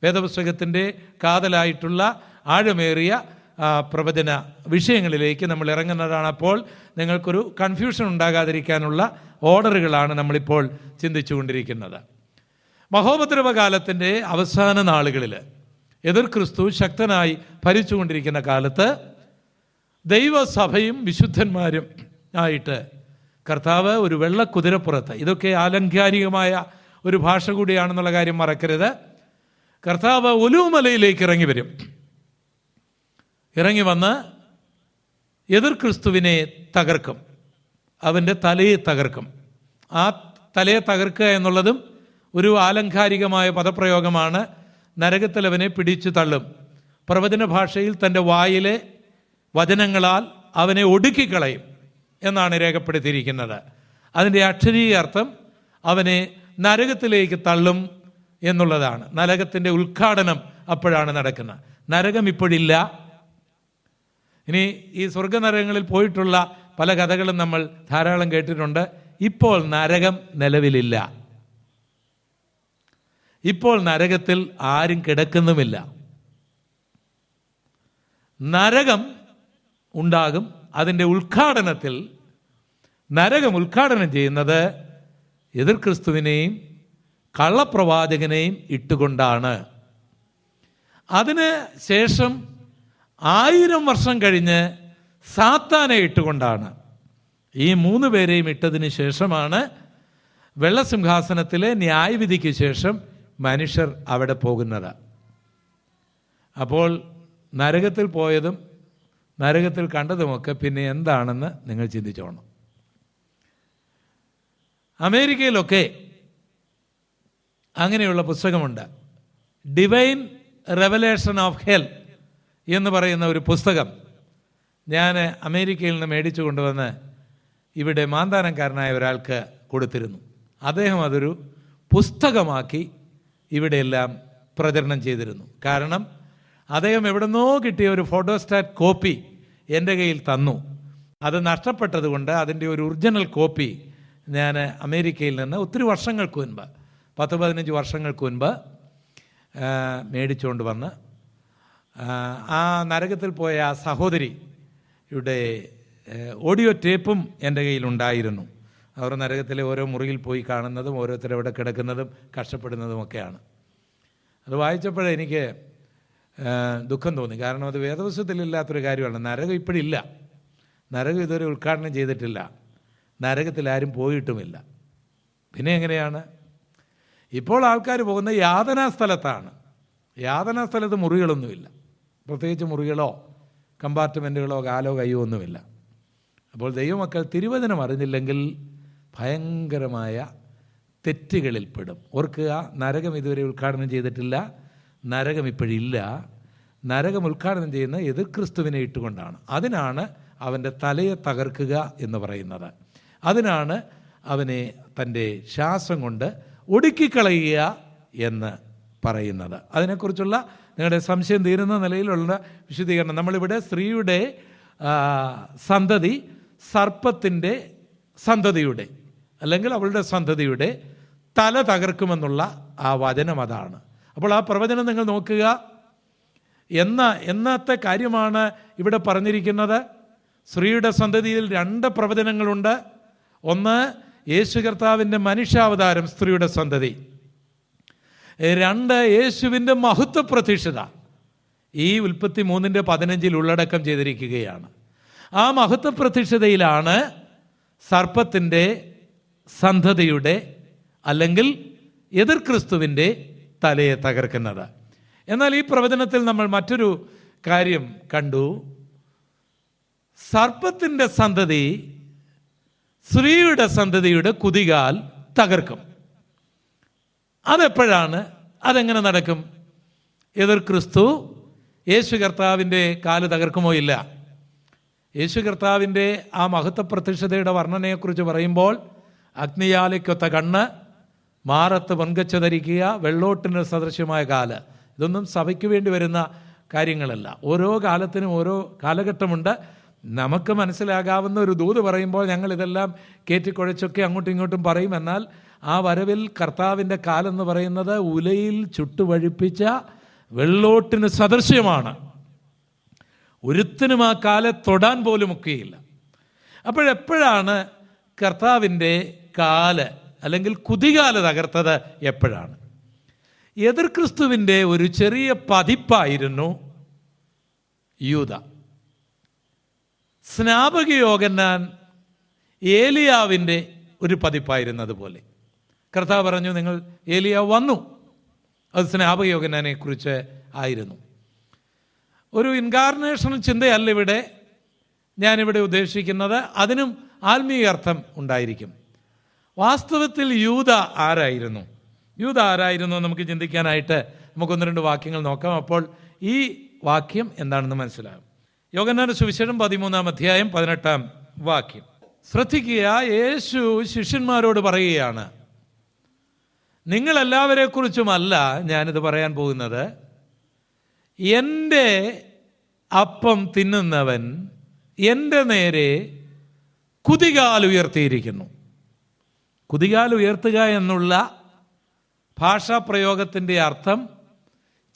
വേദപുസ്തകത്തിൻ്റെ കാതലായിട്ടുള്ള ആഴമേറിയ പ്രവചന വിഷയങ്ങളിലേക്ക് നമ്മൾ ഇറങ്ങുന്നതാണ്. അപ്പോൾ നിങ്ങൾക്കൊരു കൺഫ്യൂഷൻ ഉണ്ടാകാതിരിക്കാനുള്ള ഓർഡറുകളാണ് നമ്മളിപ്പോൾ ചിന്തിച്ചു കൊണ്ടിരിക്കുന്നത്. മഹോപദ്രവകാലത്തിൻ്റെ അവസാന നാളുകളിൽ എതിർ ക്രിസ്തു ശക്തനായി ഭരിച്ചുകൊണ്ടിരിക്കുന്ന കാലത്ത് ദൈവസഭയും വിശുദ്ധന്മാരും ആയിട്ട് കർത്താവ് ഒരു വെള്ളക്കുതിരപ്പുറത്ത്, ഇതൊക്കെ ആലങ്കാരികമായ ഒരു ഭാഷ കൂടിയാണെന്നുള്ള കാര്യം മറക്കരുത്, കർത്താവ് ഒലിവുമലയിലേക്ക് ഇറങ്ങി വരും. ഇറങ്ങി വന്ന് എതിർ ക്രിസ്തുവിനെ തകർക്കും, അവൻ്റെ തലയെ തകർക്കും. ആ തലയെ തകർക്കുക എന്നുള്ളതും ഒരു ആലങ്കാരികമായ പദപ്രയോഗമാണ്. നരകത്തിൽ അവനെ പിടിച്ചു തള്ളും. പ്രവചന ഭാഷയിൽ തൻ്റെ വായിലെ വചനങ്ങളാൽ അവനെ ഒടുക്കിക്കളയും എന്നാണ് രേഖപ്പെടുത്തിയിരിക്കുന്നത്. അതിൻ്റെ അക്ഷരീയ അർത്ഥം അവനെ നരകത്തിലേക്ക് തള്ളും എന്നുള്ളതാണ്. നരകത്തിൻ്റെ ഉദ്ഘാടനം അപ്പോഴാണ് നടക്കുന്നത്. നരകം ഇപ്പോഴില്ല. ഇനി ഈ സ്വർഗനരകങ്ങളിൽ പോയിട്ടുള്ള പല കഥകളും നമ്മൾ ധാരാളം കേട്ടിട്ടുണ്ട്. ഇപ്പോൾ നരകം നിലവിലില്ല. ഇപ്പോൾ നരകത്തിൽ ആരും കിടക്കുന്നുമില്ല. നരകം ഉണ്ടാകും. അതിൻ്റെ ഉദ്ഘാടനത്തിൽ നരകം ഉദ്ഘാടനം ചെയ്യുന്നത് എതിർ ക്രിസ്തുവിനെയും കള്ളപ്രവാചകനെയും ഇട്ടുകൊണ്ടാണ്. അതിന് ശേഷം 1000 വർഷം കഴിഞ്ഞ് സാത്താനെ ഇട്ടുകൊണ്ടാണ്. ഈ 3 പേരെയും ഇട്ടതിന് ശേഷമാണ് വെള്ളസിംഹാസനത്തിലെ ന്യായവിധിക്ക് ശേഷം മനുഷ്യർ അവിടെ പോകുന്നത്. അപ്പോൾ നരകത്തിൽ പോയതും നരകത്തിൽ കണ്ടതുമൊക്കെ പിന്നെ എന്താണെന്ന് നിങ്ങൾ ചിന്തിച്ചോണം. അമേരിക്കയിലൊക്കെ അങ്ങനെയുള്ള പുസ്തകമുണ്ട്. ഡിവൈൻ റെവലേഷൻ ഓഫ് ഹെൽ എന്ന് പറയുന്ന ഒരു പുസ്തകം ഞാൻ അമേരിക്കയിൽ നിന്ന് മേടിച്ചു കൊണ്ടുവന്ന് ഇവിടെ മാന്താനക്കാരനായ ഒരാൾക്ക് കൊടുത്തിരുന്നു. അദ്ദേഹം അതൊരു പുസ്തകമാക്കി ഇവിടെയെല്ലാം പ്രചരണം ചെയ്തിരുന്നു. കാരണം അദ്ദേഹം എവിടുന്നോ കിട്ടിയ ഒരു ഫോട്ടോസ്റ്റാറ്റ് കോപ്പി എൻ്റെ കയ്യിൽ തന്നു. അത് നഷ്ടപ്പെട്ടതുകൊണ്ട് അതിൻ്റെ ഒരു ഒറിജിനൽ കോപ്പി ഞാൻ അമേരിക്കയിൽ നിന്ന് ഒത്തിരി വർഷങ്ങൾക്ക് മുൻപ് 10-15 വർഷങ്ങൾക്ക് മുൻപ് മേടിച്ചുകൊണ്ട് വന്ന് ആ നരകത്തിൽ പോയ ആ സഹോദരിയുടെ ഓഡിയോ ടേപ്പും എൻ്റെ കയ്യിലുണ്ടായിരുന്നു. അവർ നരകത്തിലെ ഓരോ മുറിയിൽ പോയി കാണുന്നതും ഓരോരുത്തരവിടെ കിടക്കുന്നതും കഷ്ടപ്പെടുന്നതുമൊക്കെയാണ്. അത് വായിച്ചപ്പോഴേ എനിക്ക് ദുഃഖം തോന്നി. കാരണം അത് വേദപുസ്തകത്തിലില്ലാത്തൊരു കാര്യമാണ്. നരകം ഇപ്പോഴില്ല. നരകം ഇതുവരെ ഉദ്ഘാടനം ചെയ്തിട്ടില്ല. നരകത്തിൽ ആരും പോയിട്ടുമില്ല. പിന്നെ എങ്ങനെയാണ്? ഇപ്പോൾ ആൾക്കാർ പോകുന്ന യാതനാ സ്ഥലത്താണ്. യാതനാ സ്ഥലത്ത് മുറികളൊന്നുമില്ല. പ്രത്യേകിച്ച് മുറികളോ കമ്പാർട്ട്മെൻറ്റുകളോ കാലോ കയ്യോ ഒന്നുമില്ല. അപ്പോൾ ദൈവമക്കൾ തിരുവചനം അറിഞ്ഞില്ലെങ്കിൽ ഭയങ്കരമായ തെറ്റുകളിൽ പെടും. ഓർക്കുക, നരകം ഇതുവരെ ഉദ്ഘാടനം ചെയ്തിട്ടില്ല. നരകം ഇപ്പോഴില്ല. നരകം ഉദ്ഘാടനം ചെയ്യുന്ന എതിർ ക്രിസ്തുവിനെ ഇട്ടുകൊണ്ടാണ്. അതിനാണ് അവൻ്റെ തലയെ തകർക്കുക എന്ന് പറയുന്നത്. അതിനാണ് അവനെ തൻ്റെ ശ്വാസം കൊണ്ട് ഒടുക്കിക്കളയുക എന്ന് പറയുന്നത്. അതിനെക്കുറിച്ചുള്ള നിങ്ങളുടെ സംശയം തീരുന്ന നിലയിലുള്ള വിശദീകരണം. നമ്മളിവിടെ സ്ത്രീയുടെ സന്തതി സർപ്പത്തിൻ്റെ സന്തതിയുടെ അല്ലെങ്കിൽ അവളുടെ സന്തതിയുടെ തല തകർക്കുമെന്നുള്ള ആ വചനം അതാണ്. അപ്പോൾ ആ പ്രവചനം നിങ്ങൾ നോക്കുക. എന്നത്തെ കാര്യമാണ് ഇവിടെ പറഞ്ഞിരിക്കുന്നത്. സ്ത്രീയുടെ സന്തതിയിൽ 2 പ്രവചനങ്ങളുണ്ട്. ഒന്ന്, യേശു കർത്താവിൻ്റെ മനുഷ്യാവതാരം സ്ത്രീയുടെ സന്തതി. 2, യേശുവിൻ്റെ മഹത്വ പ്രത്യക്ഷത. ഈ ഉൽപ്പത്തി 3:15 ഉള്ളടക്കം ചെയ്തിരിക്കുകയാണ്. ആ മഹത്വ പ്രത്യക്ഷതയിലാണ് സർപ്പത്തിൻ്റെ സന്തതിയുടെ അല്ലെങ്കിൽ എതിർ ക്രിസ്തുവിൻ്റെ തലയെ തകർക്കുന്നത്. എന്നാൽ ഈ പ്രവചനത്തിൽ നമ്മൾ മറ്റൊരു കാര്യം കണ്ടു. സർപ്പത്തിൻ്റെ സന്തതി സ്ത്രീയുടെ സന്തതിയുടെ കുതികാൽ തകർക്കും. അതെപ്പോഴാണ്? അതെങ്ങനെ നടക്കും? എതിർ ക്രിസ്തു യേശു കർത്താവിൻ്റെ കാല് തകർക്കുമോ? ഇല്ല. യേശു കർത്താവിൻ്റെ ആ മഹത്വ പ്രത്യക്ഷതയുടെ വർണ്ണനയെക്കുറിച്ച് പറയുമ്പോൾ അഗ്നിയാലയ്ക്കൊത്ത കണ്ണ്, മാറത്ത് പൊൻകച്ച ധരിക്കുക, വെള്ളോട്ടിന് സദൃശ്യമായ കാല്. ഇതൊന്നും സഭയ്ക്ക് വേണ്ടി വരുന്ന കാര്യങ്ങളല്ല. ഓരോ കാലത്തിനും ഓരോ കാലഘട്ടമുണ്ട്. നമുക്ക് മനസ്സിലാകാവുന്ന ഒരു ദൂത് പറയുമ്പോൾ ഞങ്ങൾ ഇതെല്ലാം കയറ്റിക്കുഴച്ചൊക്കെ അങ്ങോട്ടും ഇങ്ങോട്ടും പറയും. എന്നാൽ ആ വരവിൽ കർത്താവിൻ്റെ കാലെന്ന് പറയുന്നത് ഉലയിൽ ചുട്ടുവഴിപ്പിച്ച വെള്ളോട്ടിന് സദൃശ്യമാണ്. ഒരുത്തിനും ആ കാലെ തൊടാൻ പോലും ഒക്കെയില്ല. അപ്പോഴെപ്പോഴാണ് കർത്താവിൻ്റെ കാല് അല്ലെങ്കിൽ കുതികാല് തകർത്തത്? എപ്പോഴാണ്? എതിർ ക്രിസ്തുവിൻ്റെ ഒരു ചെറിയ പതിപ്പായിരുന്നു യൂദ. സ്നാപക യോഹന്നാൻ ഏലിയാവിൻ്റെ ഒരു പതിപ്പായിരുന്നത് പോലെ. കർത്താവ് പറഞ്ഞു, നിങ്ങൾ ഏലിയാവ് വന്നു. അത് സ്നാപക യോഹന്നാനെ കുറിച്ച് ആയിരുന്നു. ഒരു ഇൻകാർണേഷണൽ ചിന്തയല്ല ഞാനിവിടെ ഉദ്ദേശിക്കുന്നത്. അതിനും ആത്മീയ അർത്ഥം ഉണ്ടായിരിക്കും. വാസ്തവത്തിൽ യൂദ ആരായിരുന്നു? നമുക്ക് ചിന്തിക്കാനായിട്ട് നമുക്കൊന്ന് രണ്ട് വാക്യങ്ങൾ നോക്കാം. അപ്പോൾ ഈ വാക്യം എന്താണെന്ന് മനസ്സിലാകും. യോഹന്നാന്റെ സുവിശേഷം 13-ാം അധ്യായം 18-ാം വാക്യം ശ്രദ്ധിക്കുക. യേശു ശിഷ്യന്മാരോട് പറയുകയാണ്, നിങ്ങളെല്ലാവരെക്കുറിച്ചുമല്ല ഞാനിത് പറയാൻ പോകുന്നത്. എൻ്റെ അപ്പം തിന്നുന്നവൻ എൻ്റെ നേരെ കുതികാൽ ഉയർത്തിയിരിക്കുന്നു. കുതികാൽ ഉയർത്തുക എന്നുള്ള ഭാഷാപ്രയോഗത്തിൻ്റെ അർത്ഥം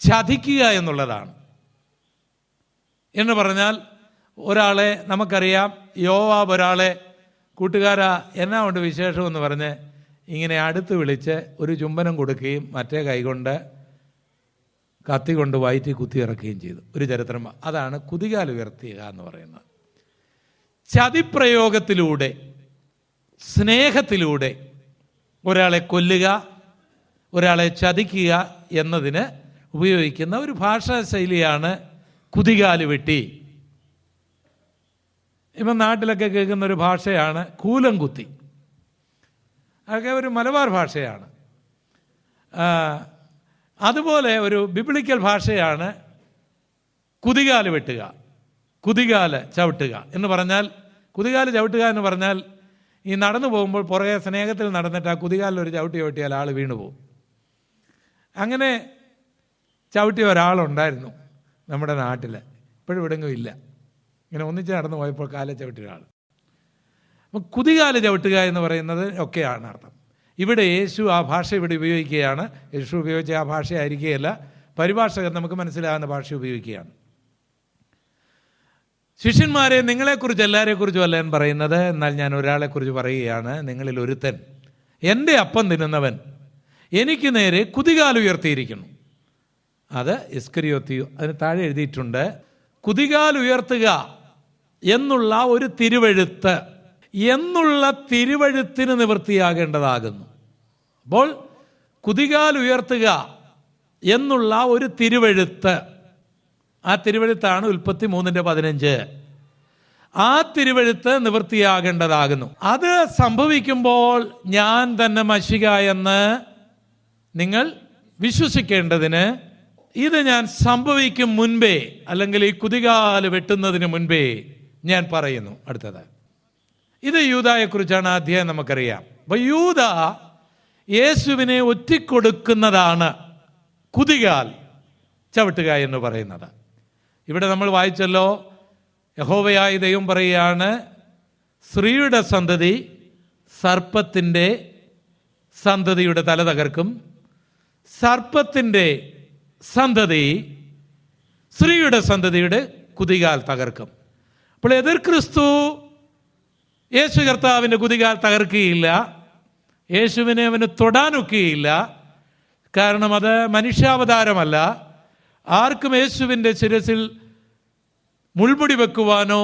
ചതിക്കുക എന്നുള്ളതാണ്. എന്ന് പറഞ്ഞാൽ ഒരാളെ നമുക്കറിയാം, യോവാബ് ഒരാളെ കൂട്ടുകാരാ എന്നാ കൊണ്ട് വിശേഷം എന്ന് പറഞ്ഞ് ഇങ്ങനെ അടുത്ത് വിളിച്ച് ഒരു ചുംബനം കൊടുക്കുകയും മറ്റേ കൈകൊണ്ട് കത്തി കൊണ്ട് വയറ്റി കുത്തിയിറക്കുകയും ചെയ്തു. ഒരു ചരിത്രം. അതാണ് കുതികാൽ ഉയർത്തുക എന്ന് പറയുന്നത്. ചതിപ്രയോഗത്തിലൂടെ, സ്നേഹത്തിലൂടെ ഒരാളെ കൊല്ലുക, ഒരാളെ ചതിക്കുക എന്നതിന് ഉപയോഗിക്കുന്ന ഒരു ഭാഷാ ശൈലിയാണ് കുതികാല് വെട്ടി. ഇപ്പം നാട്ടിലൊക്കെ കേൾക്കുന്ന ഒരു ഭാഷയാണ് കൂലം കുത്തി. അതൊക്കെ ഒരു മലബാർ ഭാഷയാണ്. അതുപോലെ ഒരു ബിബ്ലിക്കൽ ഭാഷയാണ് കുതികാല് വെട്ടുക, കുതികാല് ചവിട്ടുക എന്ന് പറഞ്ഞാൽ. കുതികാല് ചവിട്ടുക എന്ന് പറഞ്ഞാൽ ഈ നടന്നു പോകുമ്പോൾ പുറകെ സ്നേഹത്തിൽ നടന്നിട്ട് ആ കുതികാലിൽ ഒരു ചവിട്ടി ചവിട്ടിയാൽ ആൾ വീണു പോകും. അങ്ങനെ ചവിട്ടിയ ഒരാളുണ്ടായിരുന്നു നമ്മുടെ നാട്ടിൽ. ഇപ്പോഴും ഇവിടെങ്ങും ഇല്ല. ഇങ്ങനെ ഒന്നിച്ച് നടന്നു പോയപ്പോൾ കാലെ ചവിട്ടിയ ആൾ. അപ്പം കുതികാല് ചവിട്ടുക എന്ന് പറയുന്നത് ഒക്കെയാണ് അർത്ഥം. ഇവിടെ യേശു ആ ഭാഷ ഇവിടെ ഉപയോഗിക്കുകയാണ്. യേശു ഉപയോഗിച്ച ആ ഭാഷയായിരിക്കുകയല്ല, പരിഭാഷകർ നമുക്ക് മനസ്സിലാകുന്ന ഭാഷ ഉപയോഗിക്കുകയാണ്. ശിഷ്യന്മാരെ, നിങ്ങളെക്കുറിച്ച് എല്ലാവരെക്കുറിച്ചും അല്ല ഞാൻ പറയുന്നത്, എന്നാൽ ഞാൻ ഒരാളെക്കുറിച്ച് പറയുകയാണ്. നിങ്ങളിൽ ഒരുത്തൻ, എൻ്റെ അപ്പം തിന്നുന്നവൻ, എനിക്ക് നേരെ കുതികാൽ ഉയർത്തിയിരിക്കുന്നു. അത് ഇസ്കരിയോത്തിയോ. അതിന് താഴെ എഴുതിയിട്ടുണ്ട്, കുതികാൽ ഉയർത്തുക എന്നുള്ള ഒരു തിരുവെഴുത്ത് എന്നുള്ള തിരുവെഴുത്തിന് നിവൃത്തിയാകേണ്ടതാകുന്നു. അപ്പോൾ കുതികാൽ ഉയർത്തുക എന്നുള്ള ഒരു തിരുവെഴുത്ത്, ആ തിരുവെഴുത്താണ് ഉൽപ്പത്തി 3:15. ആ തിരുവെഴുത്ത് നിവൃത്തിയാകേണ്ടതാകുന്നു. അത് സംഭവിക്കുമ്പോൾ ഞാൻ തന്നെ മശിഹ എന്ന് നിങ്ങൾ വിശ്വസിക്കേണ്ടതിന് ഇത് ഞാൻ സംഭവിക്കും മുൻപേ, അല്ലെങ്കിൽ ഈ കുതികാല് വെട്ടുന്നതിന് മുൻപേ ഞാൻ പറയുന്നു. അടുത്തത് ഇത് യൂദായെക്കുറിച്ചാണ്. ആ അധ്യായം നമുക്കറിയാം. അപ്പൊ യൂദ യേശുവിനെ ഒറ്റിക്കൊടുക്കുന്നതാണ് കുതികാൽ ചവിട്ടുക എന്ന് പറയുന്നത്. ഇവിടെ നമ്മൾ വായിച്ചല്ലോ, യഹോവയായ ദൈവം പറയുകയാണ്, സ്ത്രീയുടെ സന്തതി സർപ്പത്തിൻ്റെ സന്തതിയുടെ തല തകർക്കും, സർപ്പത്തിൻ്റെ സന്തതി സ്ത്രീയുടെ സന്തതിയുടെ കുതികാൽ തകർക്കും. അപ്പോൾ എതിർ ക്രിസ്തു യേശു കർത്താവിൻ്റെ കുതികാൽ തകർക്കുകയില്ല, യേശുവിനെ അവന് തൊടാനൊക്കുകയില്ല. കാരണം അത് മനുഷ്യാവതാരമല്ല. ആർക്കും യേശുവിൻ്റെ ശിരസിൽ മുൾമുടി വെക്കുവാനോ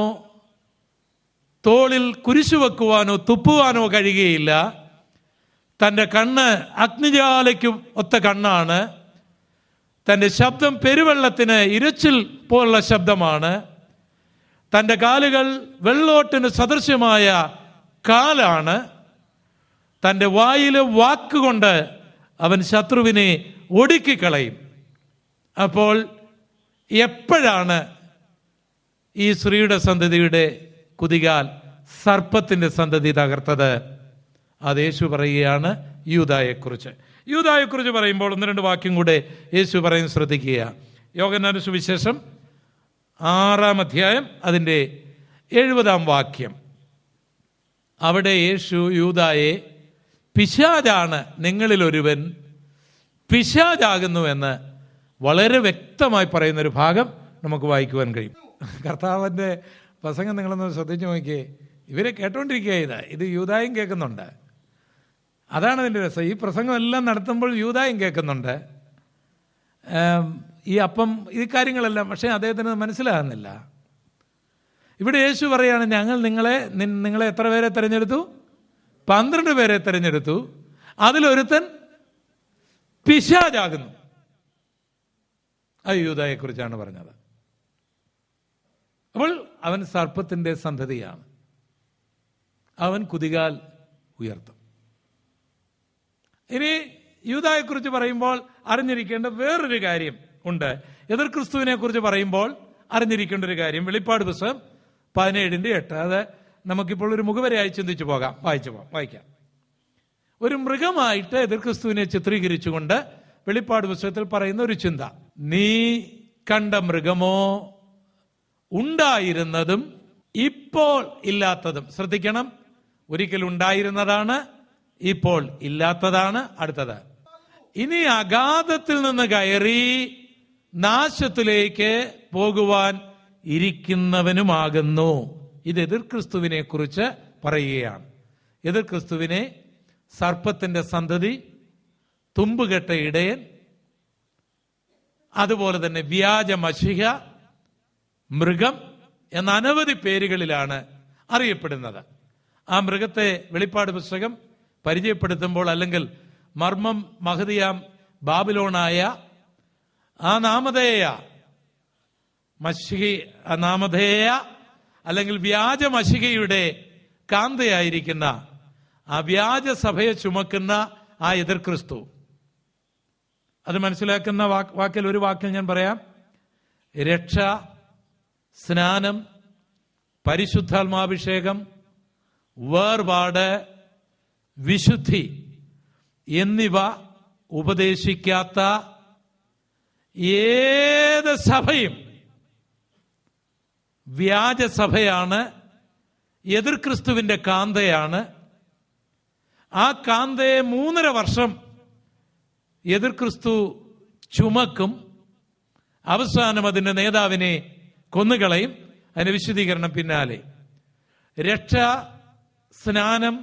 തോളിൽ കുരിശു വെക്കുവാനോ തുപ്പുവാനോ കഴിയുകയില്ല. തൻ്റെ കണ്ണ് അഗ്നിജ്വാലയ്ക്ക് ഒത്ത കണ്ണാണ്. തൻ്റെ ശബ്ദം പെരുവെള്ളത്തിന് ഇരച്ചിൽ പോലുള്ള ശബ്ദമാണ്. തൻ്റെ കാലുകൾ വെള്ളോട്ടിന് സദൃശ്യമായ കാലാണ്. തൻ്റെ വായിലെ വാക്കുകൊണ്ട് അവൻ ശത്രുവിനെ ഒടുക്കിക്കളയും. അപ്പോൾ എപ്പോഴാണ് ഈ സ്ത്രീയുടെ സന്തതിയുടെ കുതികാൽ സർപ്പത്തിൻ്റെ സന്തതി തകർത്തത്? അത് യേശു പറയുകയാണ് യൂദായെക്കുറിച്ച്. യൂദായെക്കുറിച്ച് പറയുമ്പോൾ ഒന്ന് രണ്ട് വാക്യം കൂടെ യേശു പറയും, ശ്രദ്ധിക്കുക. യോഹന്നാന്റെ സുവിശേഷം 6-ാം അധ്യായം അതിൻ്റെ 70-ാം വാക്യം. അവിടെ യേശു യൂദായെ പിശാചാണ്, നിങ്ങളിലൊരുവൻ പിശാചാകുന്നുവെന്ന് വളരെ വ്യക്തമായി പറയുന്നൊരു ഭാഗം നമുക്ക് വായിക്കുവാൻ കഴിയും. കർത്താവിൻ്റെ പ്രസംഗം നിങ്ങളൊന്ന് ശ്രദ്ധിച്ചു നോക്കിയേ. ഇവരെ കേട്ടോണ്ടിരിക്കുക. ഇത് യൂദായും കേൾക്കുന്നുണ്ട്. അതാണ് അതിൻ്റെ രസം. ഈ പ്രസംഗം എല്ലാം നടത്തുമ്പോൾ യൂദായും കേൾക്കുന്നുണ്ട്. ഈ അപ്പം ഈ കാര്യങ്ങളെല്ലാം, പക്ഷേ അദ്ദേഹത്തിന് മനസ്സിലാകുന്നില്ല. ഇവിടെ യേശു പറയാണ്, ഞങ്ങൾ നിങ്ങളെ എത്ര പേരെ തിരഞ്ഞെടുത്തു? 12 പേരെ തിരഞ്ഞെടുത്തു. അതിലൊരുത്തൻ പിശാചാകുന്നു. അത് യൂദായെക്കുറിച്ചാണ് പറഞ്ഞത്. അപ്പോൾ അവൻ സർപ്പത്തിന്റെ സന്തതിയാണ്. അവൻ കുതികാൽ ഉയർത്തും. ഇനി യൂദായെക്കുറിച്ച് പറയുമ്പോൾ അറിഞ്ഞിരിക്കേണ്ട വേറൊരു കാര്യം ഉണ്ട്. എതിർ ക്രിസ്തുവിനെ കുറിച്ച് പറയുമ്പോൾ അറിഞ്ഞിരിക്കേണ്ട ഒരു കാര്യം, വെളിപ്പാട് പുസ്തകം 17:8. അത് നമുക്കിപ്പോൾ ഒരു മുഖവരയായി ചിന്തിച്ചു പോകാം, വായിക്കാം. ഒരു മൃഗമായിട്ട് എതിർ ക്രിസ്തുവിനെ ചിത്രീകരിച്ചുകൊണ്ട് വെളിപ്പാട് പുസ്തകത്തിൽ പറയുന്ന ഒരു ചിന്ത: നീ കണ്ട മൃഗമോ ഉണ്ടായിരുന്നതും ഇപ്പോൾ ഇല്ലാത്തതും. ശ്രദ്ധിക്കണം, ഒരിക്കൽ ഉണ്ടായിരുന്നതാണ്, ഇപ്പോൾ ഇല്ലാത്തതാണ്. അടുത്തത്, ഇനി അഗാധത്തിൽ നിന്ന് കയറി നാശത്തിലേക്ക് പോകുവാൻ ഇരിക്കുന്നവനുമാകുന്നു. ഇത് എതിർ ക്രിസ്തുവിനെ കുറിച്ച് പറയുകയാണ്. എതിർ ക്രിസ്തുവിനെ സർപ്പത്തിന്റെ സന്തതി, തുമ്പുകെട്ട ഇടയൻ, അതുപോലെ തന്നെ വ്യാജ മശിഹ, മൃഗം എന്ന അനവധി പേരുകളിലാണ് അറിയപ്പെടുന്നത്. ആ മൃഗത്തെ വെളിപ്പാട് പുസ്തകം പരിചയപ്പെടുത്തുമ്പോൾ, അല്ലെങ്കിൽ മർമ്മം മഹദിയാം ബാബിലോണായ ആ നാമധേയ അല്ലെങ്കിൽ വ്യാജ മശിഹയുടെ കാന്തയായിരിക്കുന്ന ആ വ്യാജ സഭയെ ചുമക്കുന്ന ആ എതിർ ക്രിസ്തു, അത് മനസ്സിലാക്കുന്ന വാക്കിൽ ഒരു വാക്കിൽ ഞാൻ പറയാം: രക്ഷ, സ്നാനം, പരിശുദ്ധാത്മാഭിഷേകം, വേർപാട്, വിശുദ്ധി എന്നിവ ഉപദേശിക്കാത്ത ഏത് സഭയും വ്യാജസഭയാണ്, എതിർ ക്രിസ്തുവിന്റെ കാന്തയാണ്. ആ കാന്തയെ 3.5 വർഷം എതിർ ക്രിസ്തു ചുമക്കും. അവസാനം അതിന്റെ നേതാവിനെ കൊന്നുകളയും. അതിന്റെ വിശദീകരണം പിന്നാലെ. രക്ഷ, സ്നാനം,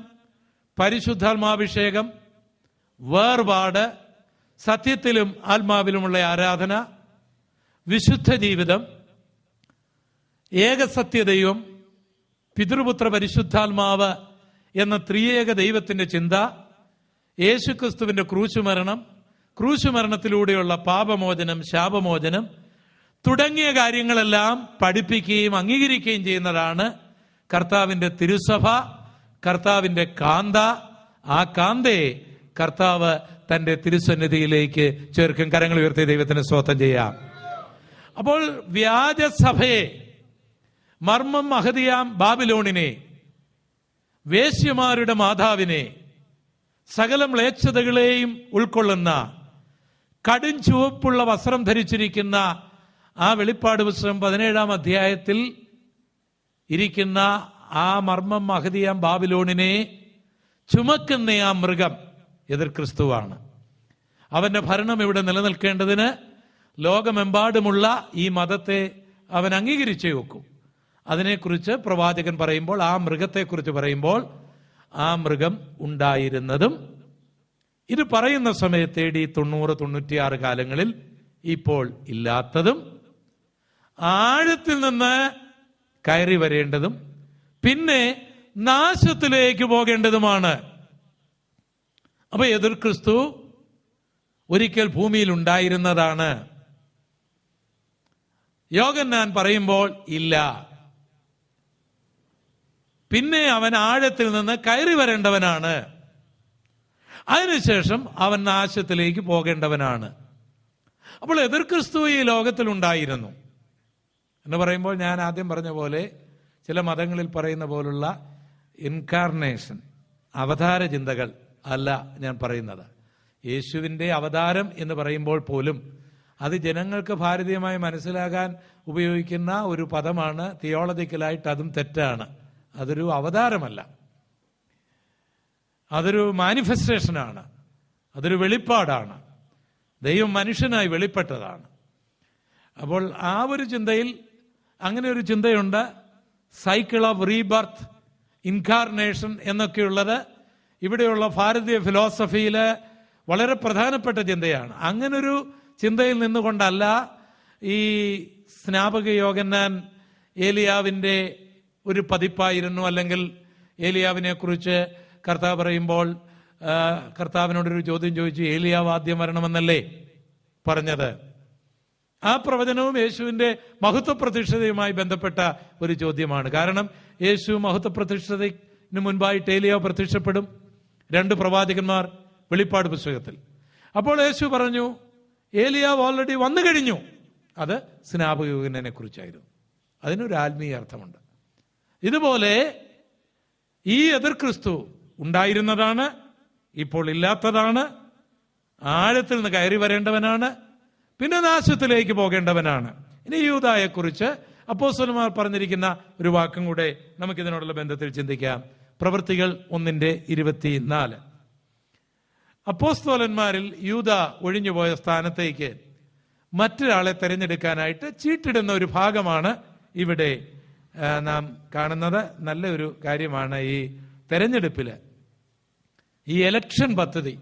പരിശുദ്ധാത്മാഭിഷേകം, വേർപാട്, സത്യത്തിലും ആത്മാവിലുമുള്ള ആരാധന, വിശുദ്ധ ജീവിതം, ഏകസത്യദൈവം, പിതൃപുത്ര പരിശുദ്ധാത്മാവ് എന്ന ത്രിയേക ദൈവത്തിന്റെ ചിന്ത, യേശുക്രിസ്തുവിന്റെ ക്രൂശുമരണത്തിലൂടെയുള്ള പാപമോചനം, ശാപമോചനം തുടങ്ങിയ കാര്യങ്ങളെല്ലാം പഠിപ്പിക്കുകയും അംഗീകരിക്കുകയും ചെയ്യുന്നതാണ് കർത്താവിന്റെ തിരുസഭ, കർത്താവിന്റെ കാന്ത. ആ കാന്തയെ കർത്താവ് തന്റെ തിരുസന്നിധിയിലേക്ക് ചേർക്കും. കരങ്ങൾ ഉയർത്തി ദൈവത്തിന് സ്തോത്രം ചെയ്യാം. അപ്പോൾ വ്യാജസഭയെ, മർമ്മം മഹദിയാം ബാബിലോണിനെ, വേശ്യമാരുടെ മാതാവിനെ, സകല മ്ലേച്ഛതകളെയും ഉൾക്കൊള്ളുന്ന കടും ചുവപ്പുള്ള വസ്ത്രം ധരിച്ചിരിക്കുന്ന ആ വെളിപ്പാട് പുസ്തകം 17-ാം അധ്യായത്തിൽ ഇരിക്കുന്ന ആ മർമ്മം മഹദിയാം ബാബിലോണിനെ ചുമക്കുന്ന ആ മൃഗം എതിർ ക്രിസ്തുവാണ്. അവന്റെ ഭരണം ഇവിടെ നിലനിൽക്കേണ്ടതിന് ലോകമെമ്പാടുമുള്ള ഈ മതത്തെ അവൻ അംഗീകരിച്ചേ വെക്കൂ. അതിനെക്കുറിച്ച് പ്രവാചകൻ പറയുമ്പോൾ, ആ മൃഗത്തെക്കുറിച്ച് പറയുമ്പോൾ, ആ മൃഗം ഉണ്ടായിരുന്നതും, ഇത് പറയുന്ന സമയത്ത് AD 90-96 കാലങ്ങളിൽ ഇപ്പോൾ ഇല്ലാത്തതും, ആഴത്തിൽ നിന്ന് കയറി വരേണ്ടതും, പിന്നെ നാശത്തിലേക്ക് പോകേണ്ടതുമാണ്. അപ്പൊ എതിർ ക്രിസ്തു ഒരിക്കൽ ഭൂമിയിൽ ഉണ്ടായിരുന്നതാണ്. യോഹന്നാൻ പറയുമ്പോൾ ഇല്ല, പിന്നെ അവൻ ആഴത്തിൽ നിന്ന് കയറി വരേണ്ടവനാണ്. അതിനുശേഷം അവൻ നാശത്തിലേക്ക് പോകേണ്ടവനാണ്. അപ്പോൾ എതിർ ക്രിസ്തു ഈ ലോകത്തിൽ ഉണ്ടായിരുന്നു എന്ന് പറയുമ്പോൾ, ഞാൻ ആദ്യം പറഞ്ഞ പോലെ ചില മതങ്ങളിൽ പറയുന്ന പോലുള്ള ഇൻകാർണേഷൻ, അവതാര ചിന്തകൾ അല്ല ഞാൻ പറയുന്നത്. യേശുവിൻ്റെ അവതാരം എന്ന് പറയുമ്പോൾ പോലും അത് ജനങ്ങൾക്ക് ഭാരതീയമായി മനസ്സിലാകാൻ ഉപയോഗിക്കുന്ന ഒരു പദമാണ്. തിയോളജിക്കലായിട്ട് അതും തെറ്റാണ്. അതൊരു അവതാരമല്ല, അതൊരു മാനിഫെസ്റ്റേഷനാണ്, അതൊരു വെളിപ്പാടാണ്. ദൈവം മനുഷ്യനായി വെളിപ്പെട്ടതാണ്. അപ്പോൾ ആ ഒരു ചിന്തയിൽ അങ്ങനെ ഒരു ചിന്തയുണ്ട്. സൈക്കിൾ ഓഫ് റീബർത്ത്, ഇൻകാർണേഷൻ എന്നൊക്കെയുള്ളത് ഇവിടെയുള്ള ഭാരതീയ ഫിലോസഫിയിൽ വളരെ പ്രധാനപ്പെട്ട ചിന്തയാണ്. അങ്ങനൊരു ചിന്തയിൽ നിന്നുകൊണ്ടല്ല ഈ സ്നാപക യോഹന്നാൻ ഏലിയാവിൻ്റെ ഒരു പതിപ്പായിരുന്നു. അല്ലെങ്കിൽ ഏലിയാവിനെ കുറിച്ച് കർത്താവ് പറയുമ്പോൾ കർത്താവിനോടൊരു ചോദ്യം ചോദിച്ചു, ഏലിയാവ് ആദ്യം വരണമെന്നല്ലേ പറഞ്ഞത്? ആ പ്രവചനവും യേശുവിൻ്റെ മഹത്വപ്രതിഷ്ഠതയുമായി ബന്ധപ്പെട്ട ഒരു ചോദ്യമാണ്. കാരണം യേശു മഹത്വപ്രതിഷ്ഠതയ്ക്ക് മുൻപായിട്ട് ഏലിയ പ്രത്യക്ഷപ്പെടും, 2 പ്രവാചകന്മാർ വെളിപ്പാട് പുസ്തകത്തിൽ. അപ്പോൾ യേശു പറഞ്ഞു, ഏലിയാവ് ഓൾറെഡി വന്നു കഴിഞ്ഞു. അത് സ്നാപകനെ കുറിച്ചായിരുന്നു. അതിനൊരു ആത്മീയ അർത്ഥമുണ്ട്. ഇതുപോലെ ഈ എതിർ ക്രിസ്തു ഉണ്ടായിരുന്നതാണ്, ഇപ്പോൾ ഇല്ലാത്തതാണ്, ആഴത്തിൽ നിന്ന് കയറി വരേണ്ടവനാണ്, പിന്നെ നാശത്തിലേക്ക് പോകേണ്ടവനാണ്. ഇനി യൂദായെക്കുറിച്ച് അപ്പോസ്തലന്മാർ പറഞ്ഞിരിക്കുന്ന ഒരു വാക്കും കൂടെ നമുക്കിതിനോടുള്ള ബന്ധത്തിൽ ചിന്തിക്കാം. പ്രവൃത്തികൾ 1:24. അപ്പോസ്തലന്മാരിൽ യൂദ ഒഴിഞ്ഞുപോയ സ്ഥാനത്തേക്ക് മറ്റൊരാളെ തെരഞ്ഞെടുക്കാനായിട്ട് ചീട്ടിടുന്ന ഒരു ഭാഗമാണ് ഇവിടെ നാം കാണുന്നത്. നല്ലൊരു കാര്യമാണ് ഈ തെരഞ്ഞെടുപ്പിൽ. ഈ എലക്ഷൻ പദ്ധതി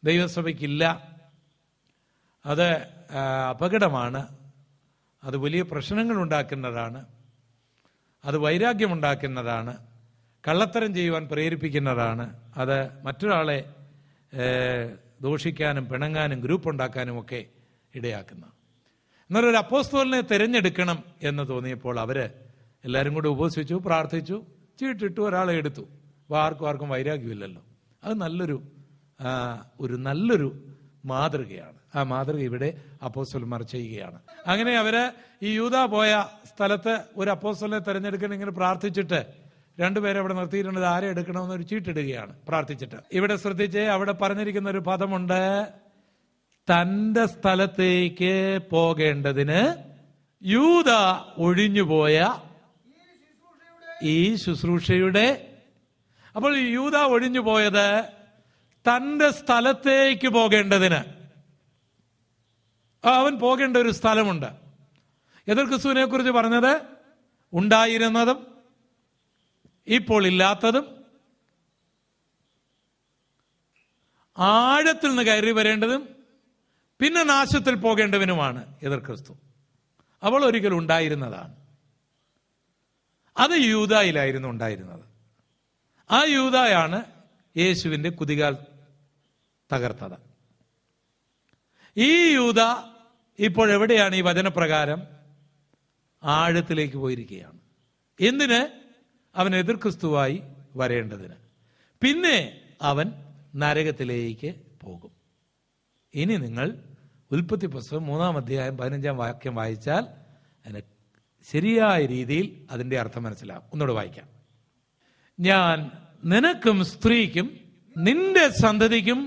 ദൈവസഭയ്ക്കില്ല. അത് അപകടമാണ്, അത് വലിയ പ്രശ്നങ്ങൾ ഉണ്ടാക്കുന്നതാണ്, അത് വൈരാഗ്യമുണ്ടാക്കുന്നതാണ്, കള്ളത്തരം ചെയ്യുവാൻ പ്രേരിപ്പിക്കുന്നതാണ്, അത് മറ്റൊരാളെ ദോഷിക്കാനും പിണങ്ങാനും ഗ്രൂപ്പ് ഉണ്ടാക്കാനും ഒക്കെ ഇടയാക്കുന്ന. എന്നാൽ ഒരു അപ്പോസ്തലനെ തിരഞ്ഞെടുക്കണം എന്ന് തോന്നിയപ്പോൾ അവര് എല്ലാവരും കൂടി ഉപവസിച്ചു, പ്രാർത്ഥിച്ചു, ചീട്ടിട്ടു, ഒരാളെ എടുത്തു. അപ്പോൾ ആർക്കും വൈരാഗ്യമില്ലല്ലോ. അത് നല്ലൊരു മാതൃകയാണ്. ആ മാതൃക ഇവിടെ അപ്പോസ്തലന്മാർ ചെയ്യുകയാണ്. അങ്ങനെ അവര് ഈ യൂദാ പോയ സ്ഥലത്ത് ഒരു അപ്പോസ്തലനെ തിരഞ്ഞെടുക്കണം ഇങ്ങനെ പ്രാർത്ഥിച്ചിട്ട് 2 പേരെ അവിടെ നിർത്തിയിട്ടുള്ളത് ആരെ എടുക്കണമെന്ന് ഒരു ചീട്ടിടുകയാണ് പ്രാർത്ഥിച്ചിട്ട്. ഇവിടെ ശ്രദ്ധിച്ച്, അവിടെ പറഞ്ഞിരിക്കുന്ന ഒരു പദമുണ്ട്, തന്റെ സ്ഥലത്തേക്ക് പോകേണ്ടതിന് യൂദ ഒഴിഞ്ഞുപോയ ഈ ശുശ്രൂഷയുടെ. അപ്പോൾ യൂദ ഒഴിഞ്ഞുപോയത് തന്റെ സ്ഥലത്തേക്ക് പോകേണ്ടതിന്. അവൻ പോകേണ്ട ഒരു സ്ഥലമുണ്ട്. എതിർ ക്രിസ്തുവിനെ കുറിച്ച് പറഞ്ഞത് ഉണ്ടായിരുന്നതും ഇപ്പോൾ ഇല്ലാത്തതും, ആഴത്തിൽ നിന്ന് കയറി വരേണ്ടതും പിന്നെ നാശത്തിൽ പോകേണ്ടവനുമാണ് എതിർ ക്രിസ്തു. അവൾ ഒരിക്കൽ ഉണ്ടായിരുന്നതാണ്. അത് യൂദായിലായിരുന്നു ഉണ്ടായിരുന്നത്. ആ യൂദായാണ് യേശുവിൻ്റെ കുതികാൽ തകർത്തത്. ഈ യൂദ ഇപ്പോഴെവിടെയാണ്? ഈ വചനപ്രകാരം ആഴത്തിലേക്ക് പോയിരിക്കുകയാണ്. എന്തിന്? അവൻ എതിർ ക്രിസ്തുവായി വരേണ്ടതിന്. പിന്നെ അവൻ നരകത്തിലേക്ക് പോകും. ഇനി നിങ്ങൾ ഉൽപ്പത്തി പുസ്തകം 3-ാം അധ്യായം 15-ാം വാക്യം വായിച്ചാൽ അതിന് ശരിയായ രീതിയിൽ അതിൻ്റെ അർത്ഥം മനസ്സിലാവും. ഒന്നുകൂടെ വായിക്കാം. ഞാൻ നിനക്കും സ്ത്രീക്കും നിന്റെ സന്തതിക്കും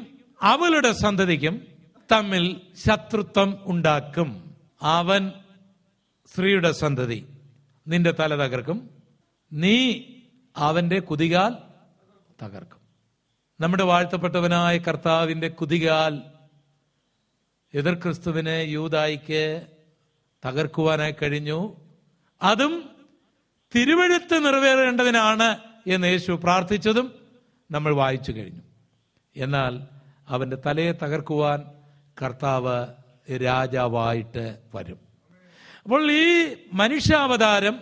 അവളുടെ സന്തതിക്കും തമ്മിൽ ശത്രുത്വം ഉണ്ടാക്കും. അവൻ സ്ത്രീയുടെ സന്തതി നിന്റെ തല തകർക്കും, നീ അവന്റെ കുതികാൽ തകർക്കും. നമ്മുടെ വാഴ്ത്തപ്പെട്ടവനായ കർത്താവിന്റെ കുതികാൽ എതിർ ക്രിസ്തുവിനെ യൂദായിക്ക് തകർക്കുവാനായി കഴിഞ്ഞു. അതും തിരുവെഴുത്ത് നിറവേറേണ്ടതിനാണ് എന്ന് യേശു പ്രാർത്ഥിച്ചതും നമ്മൾ വായിച്ചു കഴിഞ്ഞു. എന്നാൽ അവന്റെ തലയെ തകർക്കുവാൻ കർത്താവ് രാജാവായിട്ട് വരും. അപ്പോൾ ഈ മനുഷ്യാവതാരം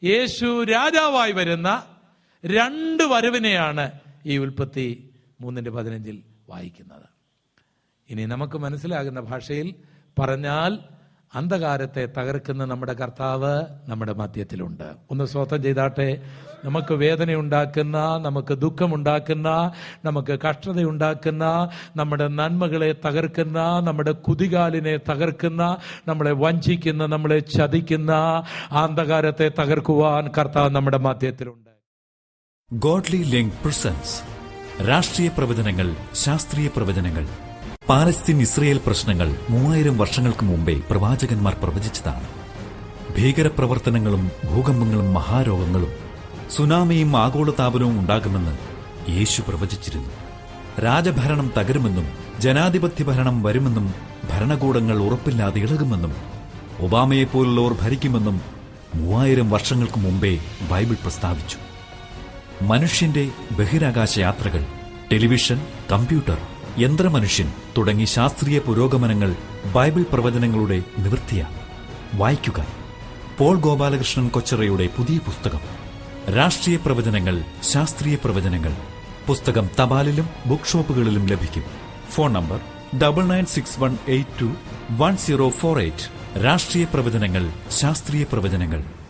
യേശു രാജാവായി വരുന്ന 2 വരവിനെയാണ് ഈ ഉൽപ്പത്തി 3:15 വായിക്കുന്നത്. ഇനി നമുക്ക് മനസ്സിലാകുന്ന ഭാഷയിൽ പറഞ്ഞാൽ, അന്ധകാരത്തെ തകർക്കുന്ന നമ്മുടെ കർത്താവ് നമ്മുടെ മധ്യത്തിലുണ്ട്. ഒന്ന് സ്വതം ചെയ്താട്ടെ. നമുക്ക് വേദനയുണ്ടാക്കുന്ന, നമുക്ക് ദുഃഖമുണ്ടാക്കുന്ന, നമുക്ക് കഷ്ടതയുണ്ടാക്കുന്ന, നമ്മുടെ നന്മകളെ തകർക്കുന്ന, നമ്മുടെ കുതികാലിനെ തകർക്കുന്ന, നമ്മളെ വഞ്ചിക്കുന്ന, നമ്മളെ ചതിക്കുന്ന അന്ധകാരത്തെ തകർക്കുവാൻ കർത്താവ് നമ്മുടെ മധ്യത്തിലുണ്ട്. ഗോഡ്ലി ലിങ്ക് പ്രസൻസ് രാഷ്ട്രീയ പ്രവചനങ്ങൾ, ശാസ്ത്രീയ പ്രവചനങ്ങൾ. പാലസ്തീൻ ഇസ്രയേൽ പ്രശ്നങ്ങൾ 3000 വർഷങ്ങൾക്ക് മുമ്പേ പ്രവാചകന്മാർ പ്രവചിച്ചതാണ്. ഭീകരപ്രവർത്തനങ്ങളും ഭൂകമ്പങ്ങളും മഹാരോഗങ്ങളും സുനാമിയും ആഗോളതാപനവും ഉണ്ടാകുമെന്ന് യേശു പ്രവചിച്ചിരുന്നു. രാജഭരണം തകരുമെന്നും ജനാധിപത്യ ഭരണം വരുമെന്നും ഭരണകൂടങ്ങൾ ഉറപ്പില്ലാതെ ഇളകുമെന്നും ഒബാമയെപ്പോലുള്ളവർ ഭരിക്കുമെന്നും 3000 വർഷങ്ങൾക്ക് മുമ്പേ ബൈബിൾ പ്രസ്താവിച്ചു. മനുഷ്യന്റെ ബഹിരാകാശ യാത്രകൾ, ടെലിവിഷൻ, കമ്പ്യൂട്ടർ, യന്ത്രമനുഷ്യൻ തുടങ്ങി ശാസ്ത്രീയ പുരോഗമനങ്ങൾ ബൈബിൾ പ്രവചനങ്ങളുടെ നിവൃത്തിയാണ്. വായിക്കുക പോൾ ഗോപാലകൃഷ്ണൻ കൊച്ചറയുടെ പുതിയ പുസ്തകം രാഷ്ട്രീയ പ്രവചനങ്ങൾ, ശാസ്ത്രീയ പ്രവചനങ്ങൾ. പുസ്തകം തപാലിലും ബുക്ക് ഷോപ്പുകളിലും ലഭിക്കും. Phone number 9961821048. രാഷ്ട്രീയ പ്രവചനങ്ങൾ, ശാസ്ത്രീയ പ്രവചനങ്ങൾ.